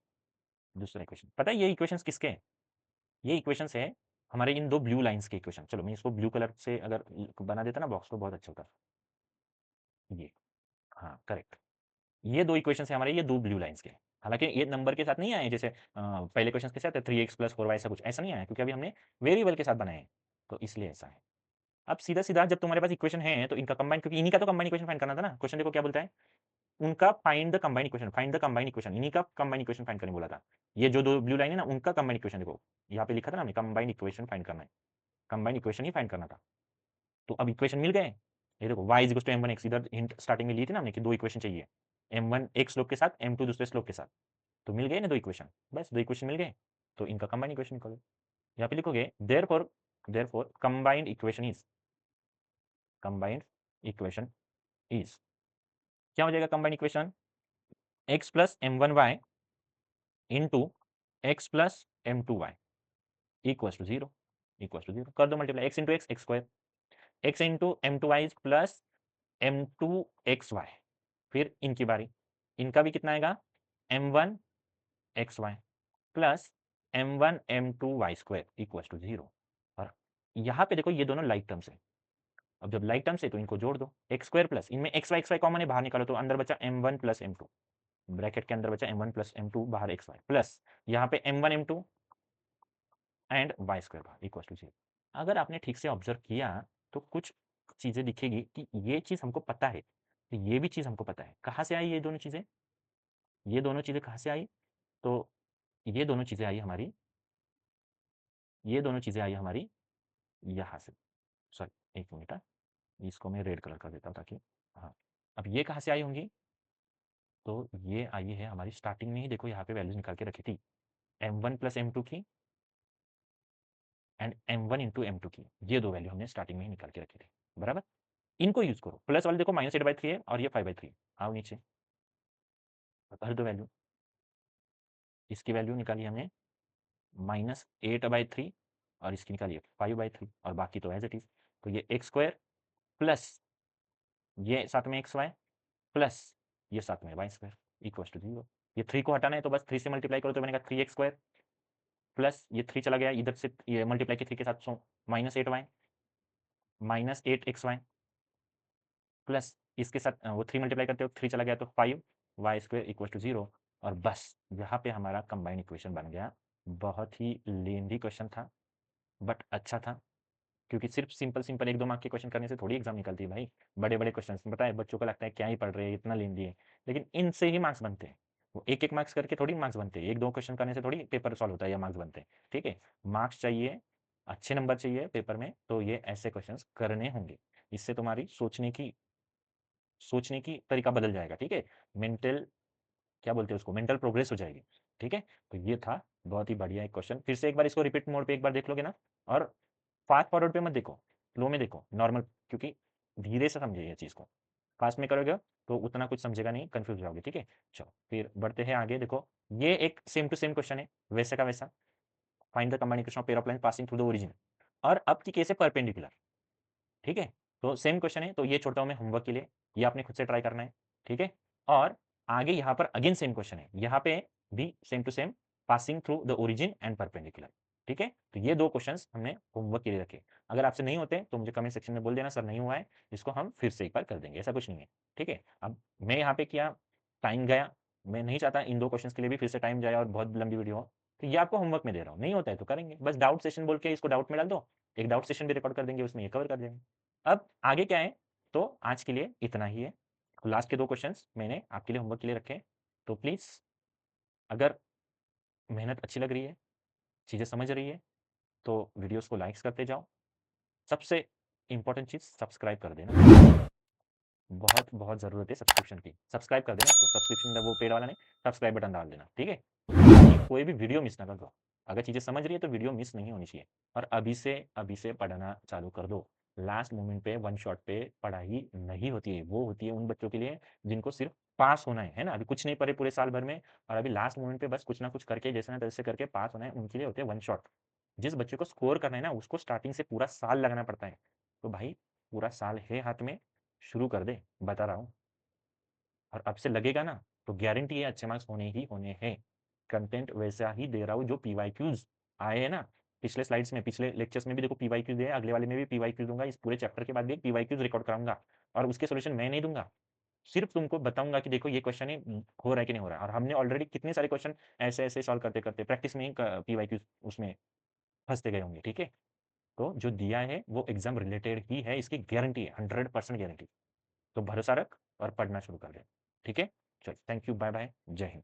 दूसरा इक्वेशन, पता है ये इक्वेशंस किसके हैं, ये इक्वेशंस है हमारे इन दो ब्लू लाइंस के इक्वेशन। चलो मैं इसको ब्लू कलर से अगर बना देता ना बॉक्स तो बहुत अच्छा होता, ये, हाँ करेक्ट, ये दो इक्वेशंस है हमारे, ये दो ब्लू लाइंस के। हालांकि ये नंबर के साथ नहीं आए, जैसे पहले क्वेश्चन के साथ है 3x प्लस 4y, ऐसा कुछ ऐसा नहीं आया, क्योंकि अभी हमने वेरिएबल के साथ बनाए हैं, तो इसलिए ऐसा है। अब सीधा सीधा जब तुम्हारे पास इक्वेशन है तो इनका कंबाइन, क्योंकि इन्हीं का तो कंबाइन इक्वेशन फाइंड करना था ना, क्वेश्चन देखो क्या बोलता है, उनका फाइंड द कंबाइन इक्वेशन, इन्हीं का कंबाइन इक्वेशन फाइंड करने बोला था। ये जो दो ब्लू लाइन है ना उनका कंबाइन इक्वेशन देखो, यहाँ पे लिखा था ना हमने कंबाइन इक्वेशन फाइंड करना है, कंबाइन इक्वेशन ही फाइंड करना था। तो अब इक्वेशन मिल गए, ये देखो y is equal to m1x, इधर हिंट स्टार्टिंग में ली थी ना हमने कि दो इक्वेशन चाहिए, m1 एक स्लोप के साथ, m2 दूसरे स्लोप के साथ, तो मिल गए ना दो इक्वेशन, बस दो इक्वेशन मिल गए, तो इनका कंबाइन इक्वेशन निकालो। यहाँ पे लिखोगे देयरफॉर कंबाइंड इक्वेशन इज क्या हो जाएगा, combined equation x plus m1y into x plus m two y equals to zero, कर दो multiply, x into x x square, x into m two y plus m two x y, फिर इनकी बारी, इनका भी कितना आएगा, m one x y plus m one m two y square equals to zero. और यहाँ पे देखो ये दोनों लाइक टर्म्स है, अब जब लाइक टर्म्स है तो इनको जोड़ दो, एक्स स्क्वायर प्लस इनमें एक्स वाई कॉमन है, बाहर निकालो तो अंदर बचा m one plus m two, bracket के अंदर बचा m one plus m two, बाहर एक्स वाई प्लस यहाँ पे m one m two and y square बाहर इक्वल टू जीरो। अगर आपने ठीक से ऑब्जर्व किया तो कुछ चीज़ें दिखेगी कि ये चीज़ हमको पता है, तो ये भी चीज़ हमको पता है, कहाँ से आई ये दोनों चीज़ें, ये दोनों चीज़ें कहाँ से आई, तो ये दोनों चीज़ें आई हमारी, ये दोनों चीज़ें आई हमारी यहाँ से, सॉरी एक मिनट, इसको मैं रेड कलर कर देता हूँ ताकि, हाँ, अब ये कहाँ से आई होंगी, तो ये आई है हमारी स्टार्टिंग में ही, देखो यहाँ पे वैल्यूज निकाल के रखी थी, m one plus m two की and m one into m two की, ये दो वैल्यू हमने स्टार्टिंग में ही निकाल के रखी थी, बराबर। इनको यूज करो, प्लस वाले देखो माइनस एट बाई थ्री है और ये फाइव बाई थ्री, आओ नीचे भर दो वैल्यू, इसकी वैल्यू निकाली हमने माइनस एट बाई थ्री और इसकी निकाली फाइव बाई थ्री, और बाकी तो एज इट इज, तो ये एक्स स्क्वायर प्लस ये साथ में एक्स वाई प्लस ये साथ में y square equal to zero. ये थ्री को हटाना है तो बस थ्री से मल्टीप्लाई करो तो बनेगा थ्री एक्स स्क्वायर प्लस ये थ्री चला गया इधर से, ये मल्टीप्लाई के थ्री के साथ, so minus eight y minus eight x y plus इसके साथ वो थ्री मल्टीप्लाई करते हो थ्री चला गया तो five y square equal to zero. और बस यहाँ पे हमारा कंबाइंड इक्वेशन बन गया। बहुत ही लेंदी क्वेश्चन था बट अच्छा था, क्योंकि सिर्फ सिंपल सिंपल एक दो मार्क के क्वेश्चन करने से थोड़ी एग्जाम निकलती है भाई। बड़े बड़े क्वेश्चन बताए बच्चों को लगता है क्या ही पढ़ रहे हैं, इतना लेंदी है, लेकिन इनसे ही मार्क्स बनते हैं। वो एक एक मार्क्स करके थोड़ी मार्क्स बनते हैं, एक दो क्वेश्चन करने से थोड़ी पेपर सॉल्व होता है या मार्क्स बनते हैं। ठीक है, मार्क्स चाहिए, अच्छे नंबर चाहिए पेपर में, तो ये ऐसे क्वेश्चंस करने होंगे। इससे तुम्हारी सोचने की तरीका बदल जाएगा। ठीक है, मेंटल, क्या बोलते हैं उसको, मेंटल प्रोग्रेस हो जाएगी। ठीक है, तो ये था बहुत ही बढ़िया एक क्वेश्चन। फिर से एक बार इसको रिपीट मोड पे एक बार देख लोगे ना, और फास्ट फॉरवर्ड पे मत देखो, स्लो में देखो, नॉर्मल, क्योंकि धीरे से समझिए ये चीज़ को। फास्ट में करोगे तो उतना कुछ समझेगा नहीं, कंफ्यूज हो जाओगे। ठीक है, चलो फिर बढ़ते हैं आगे। देखो ये एक सेम टू सेम क्वेश्चन है, वैसे का वैसा, find the combined equation of pair of line passing through the origin, और अब की केस है परपेंडिकुलर। ठीक है, तो सेम क्वेश्चन है, तो ये छोड़ता हूँ मैं होमवर्क के लिए, ये आपने खुद से ट्राई करना है। ठीक है, और आगे यहाँ पर अगेन सेम क्वेश्चन है, यहाँ पे भी same to same, passing through the origin and perpendicular. ठीक है, तो ये दो क्वेश्चंस हमने होमवर्क के लिए रखे। अगर आपसे नहीं होते तो मुझे कमेंट सेक्शन में बोल देना, सर नहीं हुआ है, इसको हम फिर से एक बार कर देंगे, ऐसा कुछ नहीं है। ठीक है, अब मैं यहाँ पे किया, टाइम गया, मैं नहीं चाहता इन दो क्वेश्चंस के लिए भी फिर से टाइम जाए और बहुत लंबी वीडियो हो, तो ये आपको होमवर्क में दे रहा हूँ, नहीं होता है तो करेंगे, बस डाउट सेशन बोल के इसको डाउट में डाल दो, एक डाउट सेशन भी रिकॉर्ड कर देंगे, उसमें ये कवर कर देंगे। अब आगे क्या है, तो आज के लिए इतना ही है। लास्ट के दो क्वेश्चंस मैंने आपके लिए होमवर्क के लिए रखे, तो प्लीज़ अगर मेहनत अच्छी लग रही है, चीज़ें समझ रही है, तो वीडियोस को लाइक्स करते जाओ। सबसे इंपॉर्टेंट चीज़ सब्सक्राइब कर देना, बहुत बहुत ज़रूरत है सब्सक्रिप्शन की, सब्सक्राइब कर देना इसको, सब्सक्रिप्शन वो पेड वाला नहीं, सब्सक्राइब बटन डाल देना। ठीक है, ताकि कोई भी वीडियो मिस ना कर दो। अगर चीज़ें समझ रही है तो वीडियो मिस नहीं होनी चाहिए, और अभी से पढ़ना चालू कर दो। लास्ट मोमेंट पे वन शॉट पे पढ़ाई नहीं होती है, वो होती है उन बच्चों के लिए जिनको सिर्फ पास होना है ना, अभी कुछ नहीं पढ़े पूरे साल भर में, और अभी लास्ट मोमेंट पे बस कुछ ना कुछ करके जैसे ना तैसे करके पास होना है, उनके लिए होते हैं वन शॉट। जिस बच्चे को स्कोर करना है ना, उसको स्टार्टिंग से पूरा साल लगाना पड़ता है। तो भाई पूरा साल है हाथ में, शुरू कर दे, बता रहा हूँ। और अब से लगेगा ना तो गारंटी है अच्छे मार्क्स होने ही होने हैं। कंटेंट वैसा ही दे रहा हूँ जो पीवाईक्यूज आए हैं ना पिछले स्लाइड्स में, पिछले लेक्चर्स में भी देखो पीवाईक्यूज है, अगले वाले में भी पीवाईक्यूज दूंगा, इस पूरे चैप्टर के बाद भी पीवाईक्यूज रिकॉर्ड कराऊंगा, और उसके सोल्यूशन मैं नहीं दूंगा, सिर्फ तुमको बताऊंगा कि देखो ये क्वेश्चन है, हो रहा है कि नहीं हो रहा है। और हमने ऑलरेडी कितने सारे क्वेश्चन ऐसे ऐसे सॉल्व करते करते प्रैक्टिस में ही पीवाईक्यूज उसमें फंसते गए होंगे। ठीक है, तो जो दिया है वो एग्जाम रिलेटेड ही है, इसकी गारंटी है, 100% गारंटी। तो भरोसा रख और पढ़ना शुरू कर दे। ठीक है, चल, थैंक यू, बाय बाय, जय हिंद।